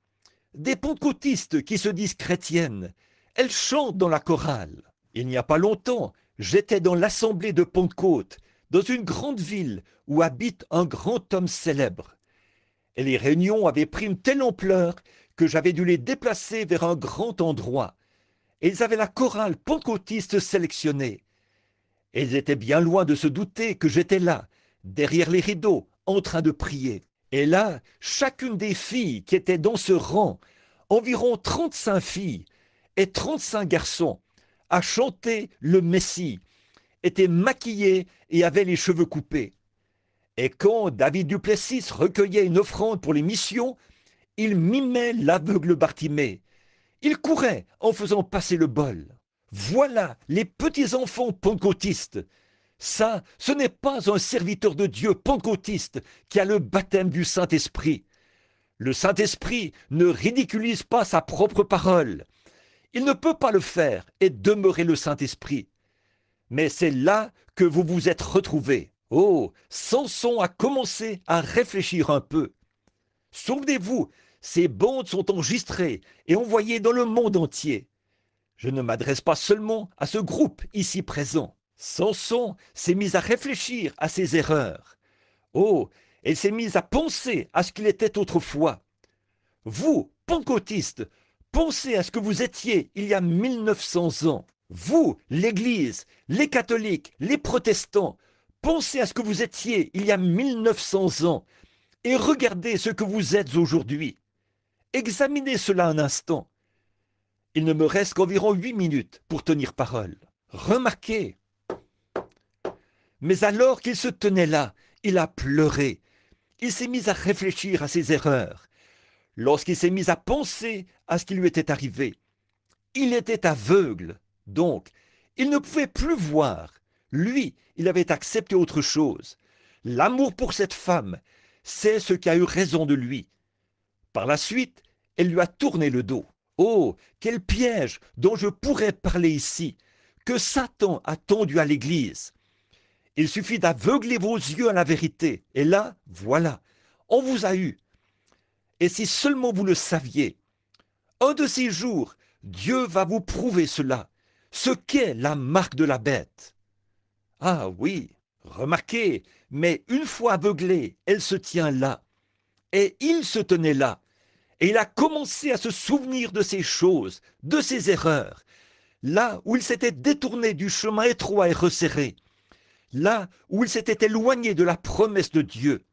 des pentecôtistes qui se disent chrétiennes, elles chantent dans la chorale. Il n'y a pas longtemps, j'étais dans l'assemblée de Pentecôte, dans une grande ville où habite un grand homme célèbre. Et les réunions avaient pris une telle ampleur que j'avais dû les déplacer vers un grand endroit. Et ils avaient la chorale pentecôtiste sélectionnée. Et ils étaient bien loin de se douter que j'étais là, derrière les rideaux, en train de prier. Et là, chacune des filles qui étaient dans ce rang, environ 35 filles et 35 garçons, a chanté le Messie, était maquillée et avait les cheveux coupés. Et quand David Duplessis recueillait une offrande pour les missions, il mimait l'aveugle Bartimée. Il courait en faisant passer le bol. Voilà les petits-enfants pentecôtistes. Ça, ce n'est pas un serviteur de Dieu pentecôtiste qui a le baptême du Saint-Esprit. Le Saint-Esprit ne ridiculise pas sa propre parole. Il ne peut pas le faire et demeurer le Saint-Esprit. Mais c'est là que vous vous êtes retrouvés. Oh, Samson a commencé à réfléchir un peu. Souvenez-vous, ces bandes sont enregistrées et envoyées dans le monde entier. Je ne m'adresse pas seulement à ce groupe ici présent. Samson s'est mis à réfléchir à ses erreurs. Oh, elle s'est mise à penser à ce qu'il était autrefois. Vous, pentecôtistes, pensez à ce que vous étiez il y a 1900 ans. Vous, l'Église, les catholiques, les protestants, pensez à ce que vous étiez il y a 1900 ans et regardez ce que vous êtes aujourd'hui. Examinez cela un instant. Il ne me reste qu'environ 8 minutes pour tenir parole. Remarquez. Mais alors qu'il se tenait là, il a pleuré. Il s'est mis à réfléchir à ses erreurs. Lorsqu'il s'est mis à penser à ce qui lui était arrivé, il était aveugle. Donc, il ne pouvait plus voir. Lui, il avait accepté autre chose. L'amour pour cette femme, c'est ce qui a eu raison de lui. Par la suite, elle lui a tourné le dos. Oh, quel piège dont je pourrais parler ici, que Satan a tendu à l'Église. Il suffit d'aveugler vos yeux à la vérité. Et là, voilà, on vous a eu. Et si seulement vous le saviez, un de ces jours, Dieu va vous prouver cela, ce qu'est la marque de la bête. Ah oui, remarquez, mais une fois aveuglée, elle se tient là. Et il se tenait là. Et il a commencé à se souvenir de ces choses, de ses erreurs, là où il s'était détourné du chemin étroit et resserré, là où il s'était éloigné de la promesse de Dieu.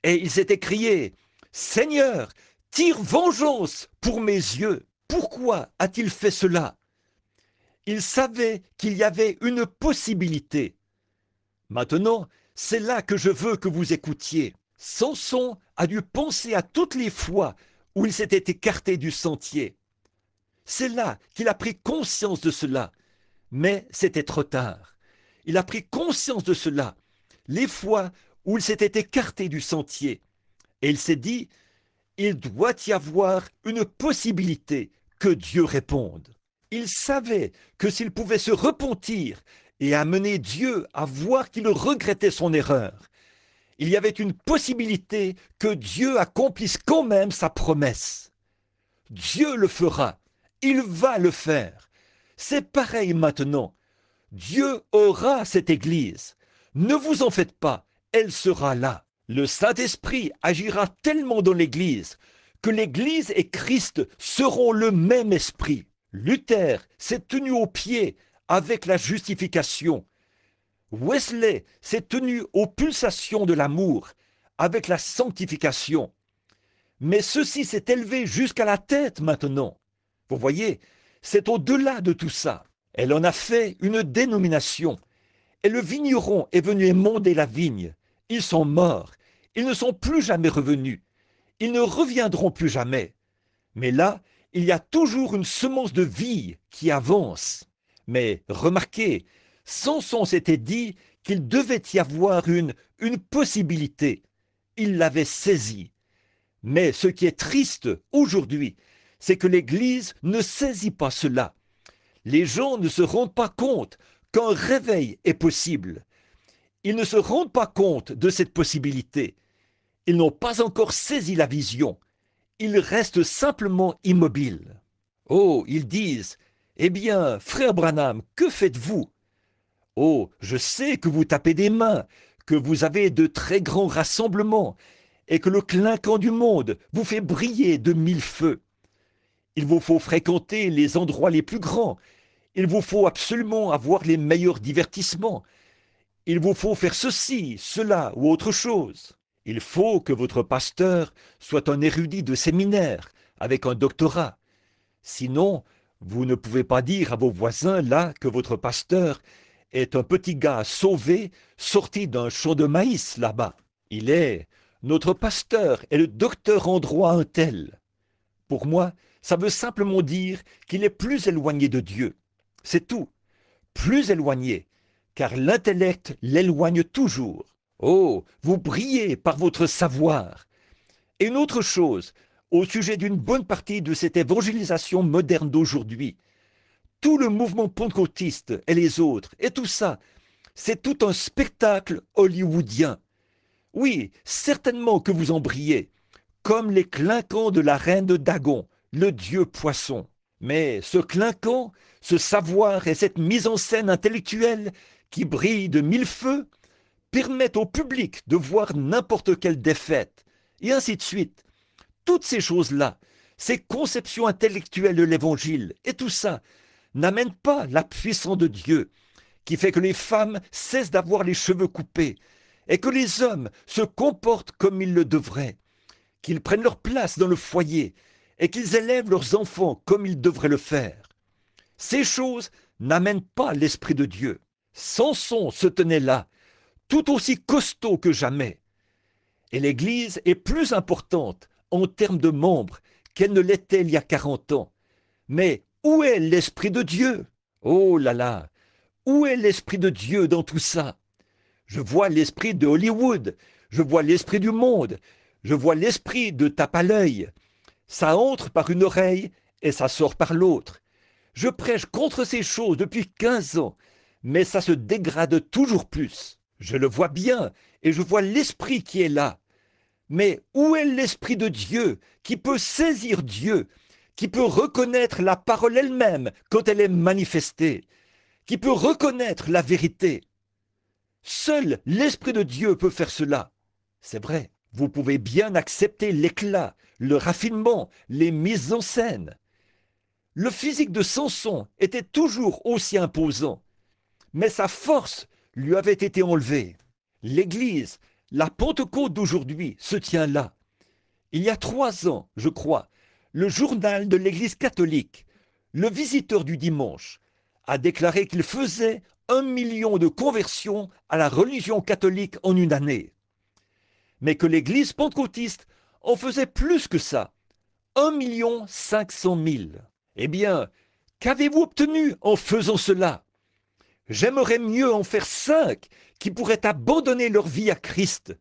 Et il s'était crié, « Seigneur, tire vengeance pour mes yeux. » Pourquoi a-t-il fait cela? Il savait qu'il y avait une possibilité. Maintenant, c'est là que je veux que vous écoutiez. Samson a dû penser à toutes les fois où il s'était écarté du sentier. C'est là qu'il a pris conscience de cela, mais c'était trop tard. Il a pris conscience de cela, les fois où il s'était écarté du sentier, et il s'est dit, il doit y avoir une possibilité que Dieu réponde. Il savait que s'il pouvait se repentir et amener Dieu à voir qu'il regrettait son erreur, il y avait une possibilité que Dieu accomplisse quand même sa promesse. Dieu le fera, il va le faire. C'est pareil maintenant. Dieu aura cette Église. Ne vous en faites pas, elle sera là. Le Saint-Esprit agira tellement dans l'Église que l'Église et Christ seront le même esprit. Luther s'est tenu au pied avec la justification. Wesley s'est tenu aux pulsations de l'amour avec la sanctification. Mais ceci s'est élevé jusqu'à la tête maintenant. Vous voyez, c'est au-delà de tout ça. Elle en a fait une dénomination. Et le vigneron est venu émonder la vigne. Ils sont morts. Ils ne sont plus jamais revenus. Ils ne reviendront plus jamais. Mais là, il y a toujours une semence de vie qui avance. Mais remarquez, Samson s'était dit qu'il devait y avoir une possibilité. Il l'avait saisie. Mais ce qui est triste aujourd'hui, c'est que l'Église ne saisit pas cela. Les gens ne se rendent pas compte qu'un réveil est possible. Ils ne se rendent pas compte de cette possibilité. Ils n'ont pas encore saisi la vision. Ils restent simplement immobiles. Oh, ils disent, « Eh bien, frère Branham, que faites-vous » Oh, je sais que vous tapez des mains, que vous avez de très grands rassemblements, et que le clinquant du monde vous fait briller de 1000 feux. Il vous faut fréquenter les endroits les plus grands. Il vous faut absolument avoir les meilleurs divertissements. Il vous faut faire ceci, cela ou autre chose. Il faut que votre pasteur soit un érudit de séminaire, avec un doctorat. Sinon, vous ne pouvez pas dire à vos voisins là que votre pasteur est un petit gars sauvé, sorti d'un champ de maïs là-bas. Il est notre pasteur et le docteur en droit un tel. Pour moi, ça veut simplement dire qu'il est plus éloigné de Dieu. C'est tout. Plus éloigné, car l'intellect l'éloigne toujours. Oh, vous brillez par votre savoir. Et une autre chose, au sujet d'une bonne partie de cette évangélisation moderne d'aujourd'hui, tout le mouvement pentecôtiste et les autres, et tout ça, c'est tout un spectacle hollywoodien. Oui, certainement que vous en brillez, comme les clinquants de la reine de Dagon, le dieu poisson. Mais ce clinquant, ce savoir et cette mise en scène intellectuelle qui brille de mille feux permettent au public de voir n'importe quelle défaite, et ainsi de suite. Toutes ces choses-là, ces conceptions intellectuelles de l'Évangile, et tout ça, n'amènent pas la puissance de Dieu, qui fait que les femmes cessent d'avoir les cheveux coupés, et que les hommes se comportent comme ils le devraient, qu'ils prennent leur place dans le foyer, et qu'ils élèvent leurs enfants comme ils devraient le faire. Ces choses n'amènent pas l'Esprit de Dieu. Samson se tenait là, tout aussi costaud que jamais. Et l'Église est plus importante en termes de membres qu'elle ne l'était il y a 40 ans. Mais où est l'Esprit de Dieu? Oh là là, où est l'Esprit de Dieu dans tout ça? Je vois l'esprit de Hollywood, je vois l'esprit du monde, je vois l'esprit de tape à l'œil. Ça entre par une oreille et ça sort par l'autre. Je prêche contre ces choses depuis 15 ans, mais ça se dégrade toujours plus. Je le vois bien et je vois l'esprit qui est là. Mais où est l'Esprit de Dieu qui peut saisir Dieu, qui peut reconnaître la parole elle-même quand elle est manifestée, qui peut reconnaître la vérité? Seul l'Esprit de Dieu peut faire cela. C'est vrai, vous pouvez bien accepter l'éclat, le raffinement, les mises en scène. Le physique de Samson était toujours aussi imposant, mais sa force lui avait été enlevée. L'Église, la Pentecôte d'aujourd'hui, se tient là. Il y a 3 ans, je crois, le journal de l'Église catholique, le visiteur du dimanche, a déclaré qu'il faisait 1 million de conversions à la religion catholique en une année. Mais que l'Église pentecôtiste en faisait plus que ça, 1 500 000. Eh bien, qu'avez-vous obtenu en faisant cela? J'aimerais mieux en faire 5 qui pourraient abandonner leur vie à Christ.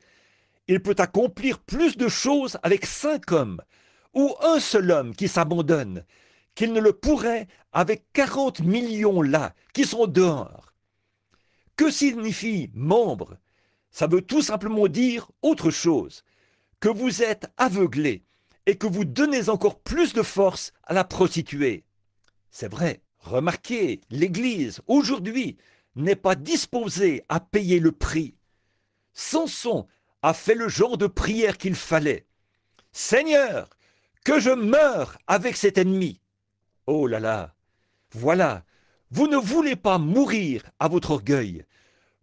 Il peut accomplir plus de choses avec 5 hommes, ou un seul homme qui s'abandonne, qu'il ne le pourrait avec 40 millions là, qui sont dehors. Que signifie membre? Ça veut tout simplement dire autre chose, que vous êtes aveuglé et que vous donnez encore plus de force à la prostituée. C'est vrai, remarquez, l'Église, aujourd'hui, n'est pas disposée à payer le prix. Samson a fait le genre de prière qu'il fallait. « Seigneur, que je meure avec cet ennemi !» Oh là là, voilà, vous ne voulez pas mourir à votre orgueil.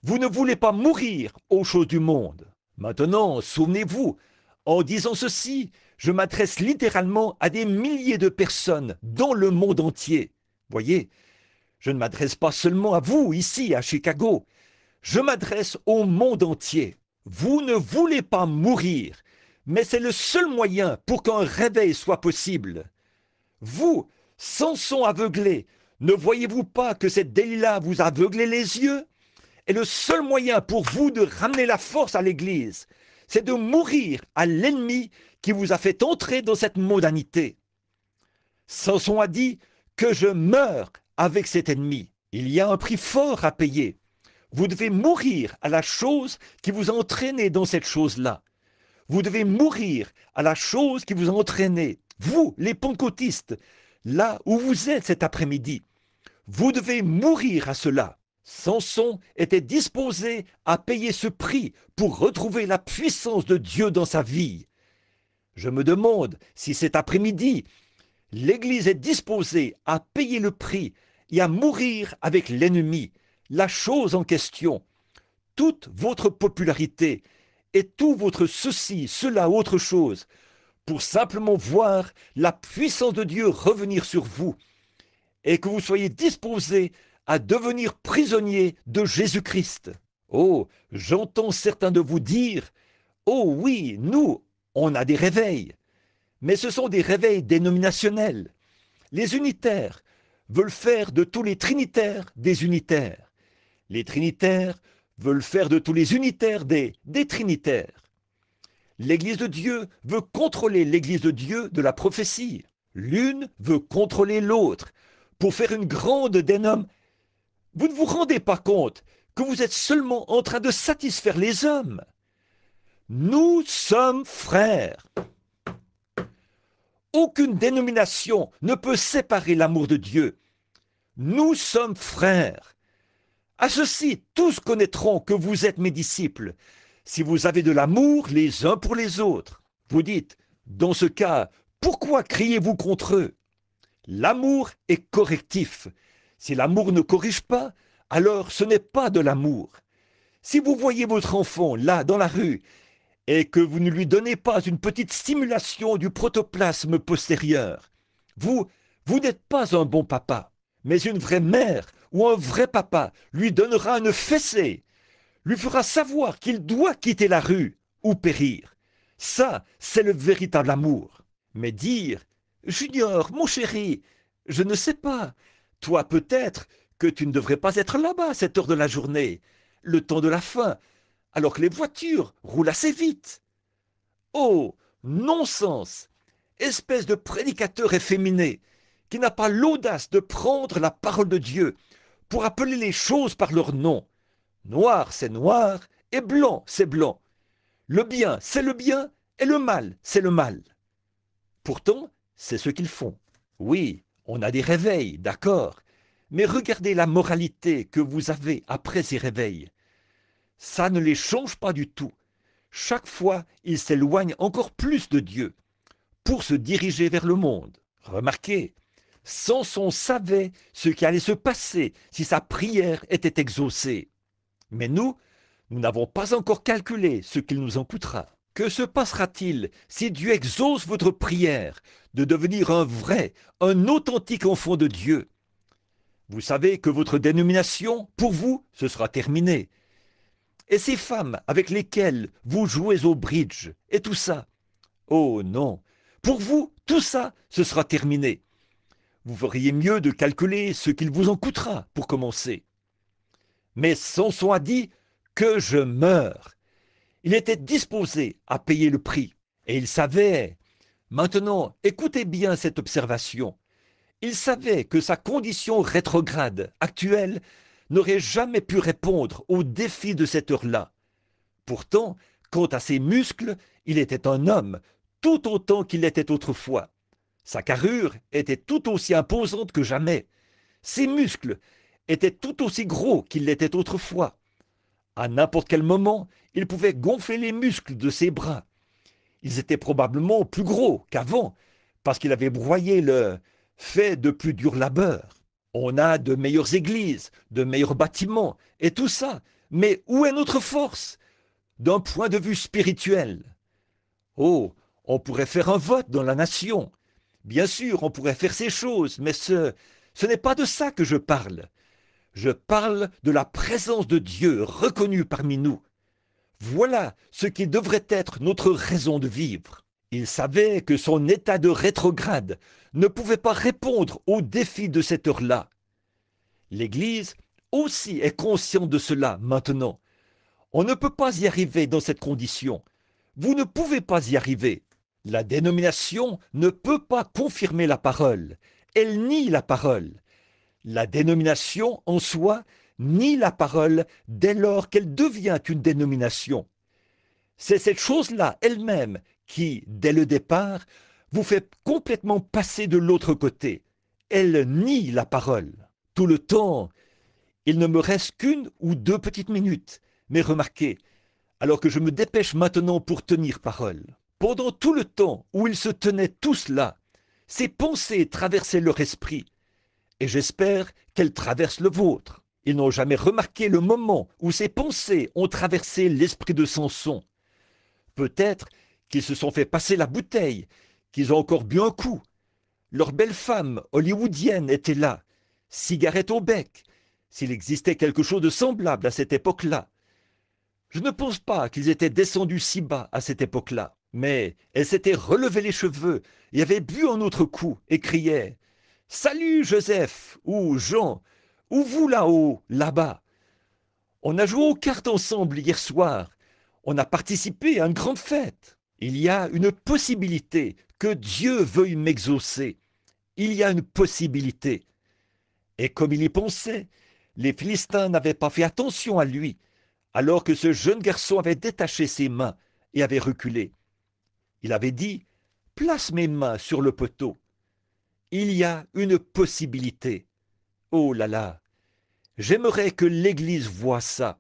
Vous ne voulez pas mourir aux choses du monde. Maintenant, souvenez-vous, en disant ceci, je m'adresse littéralement à des milliers de personnes dans le monde entier. Voyez, je ne m'adresse pas seulement à vous, ici, à Chicago. Je m'adresse au monde entier. Vous ne voulez pas mourir, mais c'est le seul moyen pour qu'un réveil soit possible. Vous, Samson aveuglé, ne voyez-vous pas que cette Delilah vous a aveuglé les yeux? Et le seul moyen pour vous de ramener la force à l'Église, c'est de mourir à l'ennemi qui vous a fait entrer dans cette mondanité. Samson a dit que je meurs avec cet ennemi. Il y a un prix fort à payer. Vous devez mourir à la chose qui vous a entraîné dans cette chose-là. Vous devez mourir à la chose qui vous a entraîné. Vous, les pentecôtistes, là où vous êtes cet après-midi, vous devez mourir à cela. Samson était disposé à payer ce prix pour retrouver la puissance de Dieu dans sa vie. Je me demande si cet après-midi, l'Église est disposée à payer le prix et à mourir avec l'ennemi, la chose en question. Toute votre popularité et tout votre ceci, cela, autre chose, pour simplement voir la puissance de Dieu revenir sur vous et que vous soyez disposés à devenir prisonniers de Jésus-Christ. Oh, j'entends certains de vous dire, oh oui, nous, on a des réveils, mais ce sont des réveils dénominationnels. Les unitaires veulent faire de tous les trinitaires des unitaires. Les trinitaires veulent faire de tous les unitaires des trinitaires. L'Église de Dieu veut contrôler l'Église de Dieu de la prophétie. L'une veut contrôler l'autre pour faire une grande dénomination. Vous ne vous rendez pas compte que vous êtes seulement en train de satisfaire les hommes. Nous sommes frères. Aucune dénomination ne peut séparer l'amour de Dieu. Nous sommes frères. À ceci, tous connaîtront que vous êtes mes disciples, si vous avez de l'amour les uns pour les autres. Vous dites, dans ce cas, pourquoi criez-vous contre eux? L'amour est correctif. Si l'amour ne corrige pas, alors ce n'est pas de l'amour. Si vous voyez votre enfant là dans la rue et que vous ne lui donnez pas une petite stimulation du protoplasme postérieur, vous n'êtes pas un bon papa. Mais une vraie mère ou un vrai papa lui donnera une fessée, lui fera savoir qu'il doit quitter la rue ou périr. Ça, c'est le véritable amour. Mais dire « Junior, mon chéri, je ne sais pas, toi peut-être que tu ne devrais pas être là-bas à cette heure de la journée, le temps de la faim, alors que les voitures roulent assez vite. » Oh, non-sens! Espèce de prédicateur efféminé qui n'a pas l'audace de prendre la parole de Dieu pour appeler les choses par leur nom. Noir, c'est noir, et blanc, c'est blanc. Le bien, c'est le bien, et le mal, c'est le mal. Pourtant, c'est ce qu'ils font. Oui, on a des réveils, d'accord, mais regardez la moralité que vous avez après ces réveils. Ça ne les change pas du tout. Chaque fois, ils s'éloignent encore plus de Dieu pour se diriger vers le monde. Remarquez, Samson savait ce qui allait se passer si sa prière était exaucée. Mais nous n'avons pas encore calculé ce qu'il nous en coûtera. Que se passera-t-il si Dieu exauce votre prière de devenir un vrai, un authentique enfant de Dieu? Vous savez que votre dénomination, pour vous, ce sera terminé. Et ces femmes avec lesquelles vous jouez au bridge et tout ça, oh non, pour vous, tout ça, ce sera terminé. Vous feriez mieux de calculer ce qu'il vous en coûtera pour commencer. Mais Samson a dit que je meurs. Il était disposé à payer le prix. Et il savait, maintenant, écoutez bien cette observation, il savait que sa condition rétrograde actuelle n'aurait jamais pu répondre aux défis de cette heure-là. Pourtant, quant à ses muscles, il était un homme, tout autant qu'il l'était autrefois. Sa carrure était tout aussi imposante que jamais. Ses muscles étaient tout aussi gros qu'ils l'étaient autrefois. À n'importe quel moment, il pouvait gonfler les muscles de ses bras. Ils étaient probablement plus gros qu'avant, parce qu'il avait broyé le fait de plus dur labeur. On a de meilleures églises, de meilleurs bâtiments, et tout ça. Mais où est notre force, d'un point de vue spirituel? Oh, on pourrait faire un vote dans la nation. Bien sûr, on pourrait faire ces choses, mais ce n'est pas de ça que je parle. Je parle de la présence de Dieu reconnue parmi nous. Voilà ce qui devrait être notre raison de vivre. Il savait que son état de rétrograde ne pouvait pas répondre aux défis de cette heure-là. L'Église aussi est consciente de cela maintenant. On ne peut pas y arriver dans cette condition. Vous ne pouvez pas y arriver. La dénomination ne peut pas confirmer la parole. Elle nie la parole. La dénomination en soi nie la parole dès lors qu'elle devient une dénomination. C'est cette chose-là elle-même qui, dès le départ, vous fait complètement passer de l'autre côté. Elle nie la parole. Tout le temps, il ne me reste qu'une ou deux petites minutes. Mais remarquez, alors que je me dépêche maintenant pour tenir parole, pendant tout le temps où ils se tenaient tous là, ces pensées traversaient leur esprit. Et j'espère qu'elles traversent le vôtre. Ils n'ont jamais remarqué le moment où ces pensées ont traversé l'esprit de Samson. Peut-être qu'ils se sont fait passer la bouteille, qu'ils ont encore bu un coup. Leur belle femme hollywoodienne était là, cigarette au bec, s'il existait quelque chose de semblable à cette époque-là. Je ne pense pas qu'ils étaient descendus si bas à cette époque-là, mais elles s'étaient relevé les cheveux et avaient bu un autre coup et criaient « Salut Joseph » ou « Jean » ou « vous là-haut, là-bas ». On a joué aux cartes ensemble hier soir. On a participé à une grande fête. Il y a une possibilité que Dieu veuille m'exaucer. Il y a une possibilité. Et comme il y pensait, les Philistins n'avaient pas fait attention à lui, alors que ce jeune garçon avait détaché ses mains et avait reculé. Il avait dit « Place mes mains sur le poteau ». Il y a une possibilité. Oh là là! J'aimerais que l'Église voie ça.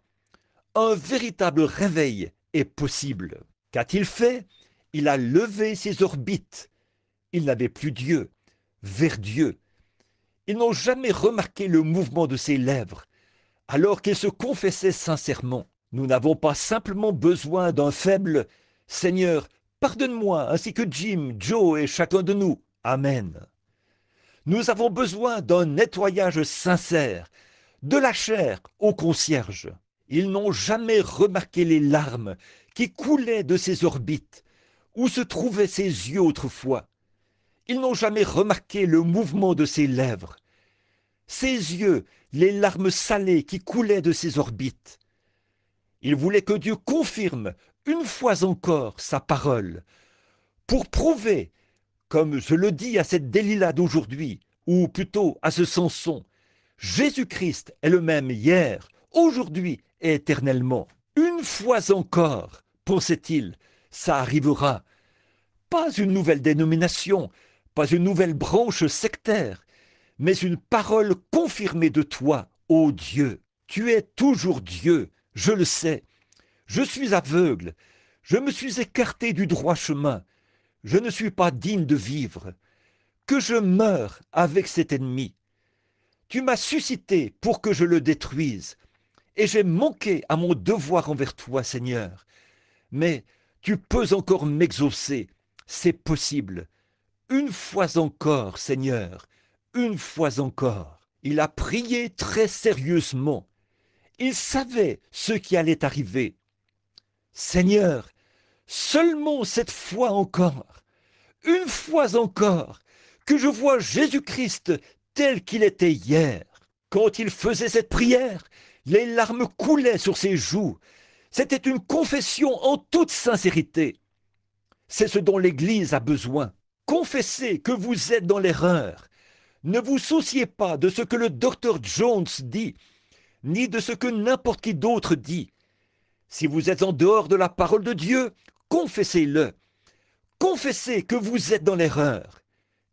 Un véritable réveil est possible. Qu'a-t-il fait? Il a levé ses orbites. Il n'avait plus Dieu, vers Dieu. Ils n'ont jamais remarqué le mouvement de ses lèvres, alors qu'il se confessait sincèrement. Nous n'avons pas simplement besoin d'un faible « Seigneur, pardonne-moi, ainsi que Jim, Joe et chacun de nous. Amen ». Nous avons besoin d'un nettoyage sincère, de la chair au concierge. Ils n'ont jamais remarqué les larmes qui coulaient de ses orbites, où se trouvaient ses yeux autrefois. Ils n'ont jamais remarqué le mouvement de ses lèvres. Ses yeux, les larmes salées qui coulaient de ses orbites. Ils voulaient que Dieu confirme une fois encore sa parole, pour prouver, comme je le dis à cette Delilah d'aujourd'hui, ou plutôt à ce Samson, Jésus-Christ est le même hier, aujourd'hui et éternellement. Une fois encore, pensait-il, ça arrivera. Pas une nouvelle dénomination, pas une nouvelle branche sectaire, mais une parole confirmée de toi, ô Dieu. Tu es toujours Dieu, je le sais. Je suis aveugle, je me suis écarté du droit chemin. Je ne suis pas digne de vivre. Que je meure avec cet ennemi. Tu m'as suscité pour que je le détruise, et j'ai manqué à mon devoir envers toi, Seigneur. Mais tu peux encore m'exaucer, c'est possible. Une fois encore, Seigneur, une fois encore. Il a prié très sérieusement. Il savait ce qui allait arriver. Seigneur, seulement cette fois encore, une fois encore, que je vois Jésus-Christ tel qu'il était hier. Quand il faisait cette prière, les larmes coulaient sur ses joues. C'était une confession en toute sincérité. C'est ce dont l'Église a besoin. Confessez que vous êtes dans l'erreur. Ne vous souciez pas de ce que le docteur Jones dit, ni de ce que n'importe qui d'autre dit. Si vous êtes en dehors de la parole de Dieu, confessez-le. Confessez que vous êtes dans l'erreur.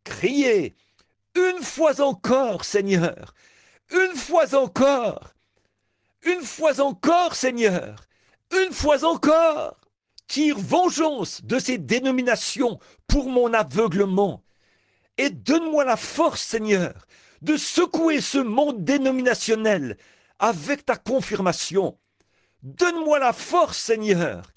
Criez, une fois encore, Seigneur, une fois encore, une fois encore, Seigneur, une fois encore. Tire vengeance de ces dénominations pour mon aveuglement. Et donne-moi la force, Seigneur, de secouer ce monde dénominationnel avec ta confirmation. Donne-moi la force, Seigneur.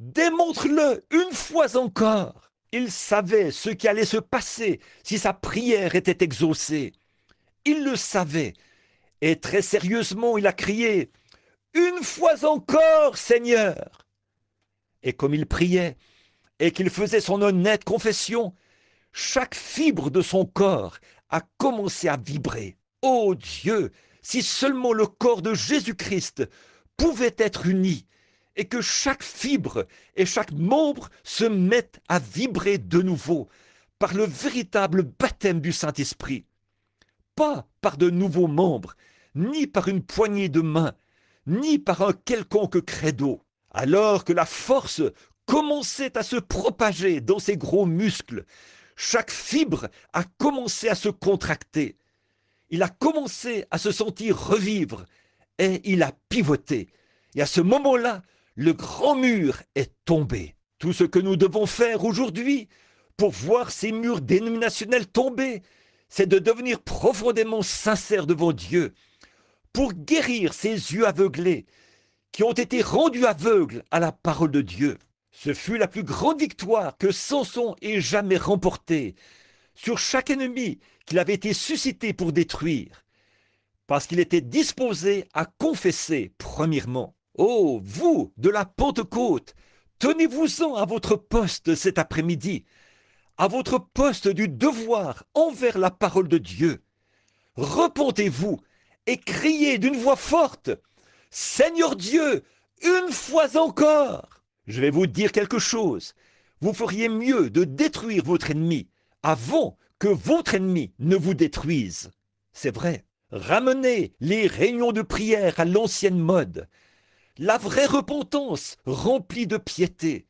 Démontre-le une fois encore. Il savait ce qui allait se passer si sa prière était exaucée. Il le savait. Et très sérieusement, il a crié « Une fois encore, Seigneur !» Et comme il priait et qu'il faisait son honnête confession, chaque fibre de son corps a commencé à vibrer. Ô Dieu, si seulement le corps de Jésus-Christ pouvait être uni et que chaque fibre et chaque membre se mettent à vibrer de nouveau par le véritable baptême du Saint-Esprit. Pas par de nouveaux membres, ni par une poignée de main, ni par un quelconque credo. Alors que la force commençait à se propager dans ses gros muscles, chaque fibre a commencé à se contracter. Il a commencé à se sentir revivre et il a pivoté. Et à ce moment-là, le grand mur est tombé. Tout ce que nous devons faire aujourd'hui pour voir ces murs dénominationnels tomber, c'est de devenir profondément sincères devant Dieu, pour guérir ces yeux aveuglés qui ont été rendus aveugles à la parole de Dieu. Ce fut la plus grande victoire que Samson ait jamais remportée sur chaque ennemi qu'il avait été suscité pour détruire. parce qu'il était disposé à confesser premièrement. Oh, vous de la Pentecôte, tenez-vous-en à votre poste cet après-midi, à votre poste du devoir envers la parole de Dieu. Repentez-vous et criez d'une voix forte, Seigneur Dieu, une fois encore. Je vais vous dire quelque chose. Vous feriez mieux de détruire votre ennemi avant que votre ennemi ne vous détruise. C'est vrai. Ramenez les réunions de prière à l'ancienne mode. La vraie repentance remplie de piété.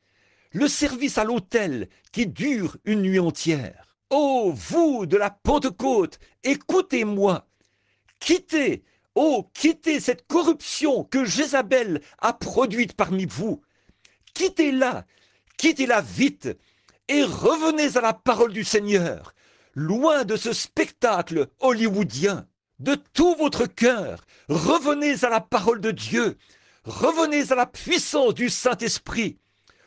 Le service à l'autel qui dure une nuit entière. Ô vous de la Pentecôte, écoutez-moi. Quittez, quittez cette corruption que Jézabel a produite parmi vous. Quittez-la vite, et revenez à la parole du Seigneur, loin de ce spectacle hollywoodien. De tout votre cœur, revenez à la parole de Dieu, revenez à la puissance du Saint-Esprit.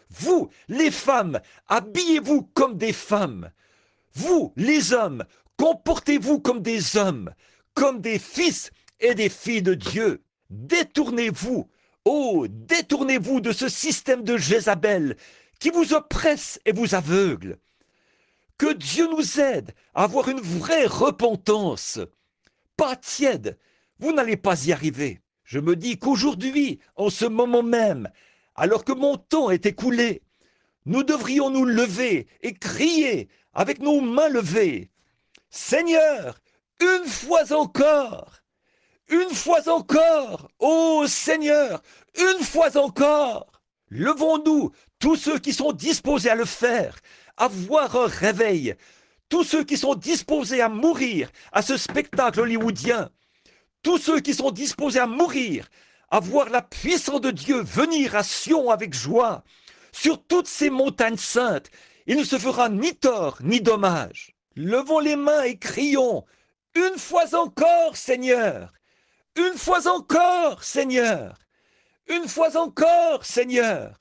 Vous, les femmes, habillez-vous comme des femmes. Vous, les hommes, comportez-vous comme des hommes, comme des fils et des filles de Dieu. Détournez-vous, détournez-vous de ce système de Jézabel qui vous oppresse et vous aveugle. Que Dieu nous aide à avoir une vraie repentance. Pas tiède, vous n'allez pas y arriver. Je me dis qu'aujourd'hui, en ce moment même, alors que mon temps est écoulé, nous devrions nous lever et crier avec nos mains levées. Seigneur, une fois encore, ô Seigneur, une fois encore. Levons-nous, tous ceux qui sont disposés à le faire, à voir un réveil, tous ceux qui sont disposés à mourir à ce spectacle hollywoodien, tous ceux qui sont disposés à mourir, à voir la puissance de Dieu venir à Sion avec joie, sur toutes ces montagnes saintes, il ne se fera ni tort ni dommage. Levons les mains et crions, une fois encore, Seigneur, une fois encore, Seigneur, une fois encore, Seigneur,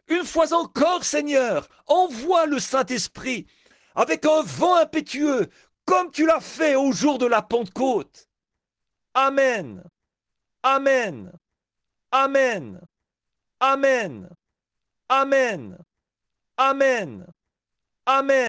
une fois encore, Seigneur, envoie le Saint-Esprit avec un vent impétueux, comme tu l'as fait au jour de la Pentecôte. Amen, Amen, Amen, Amen, Amen, Amen, Amen.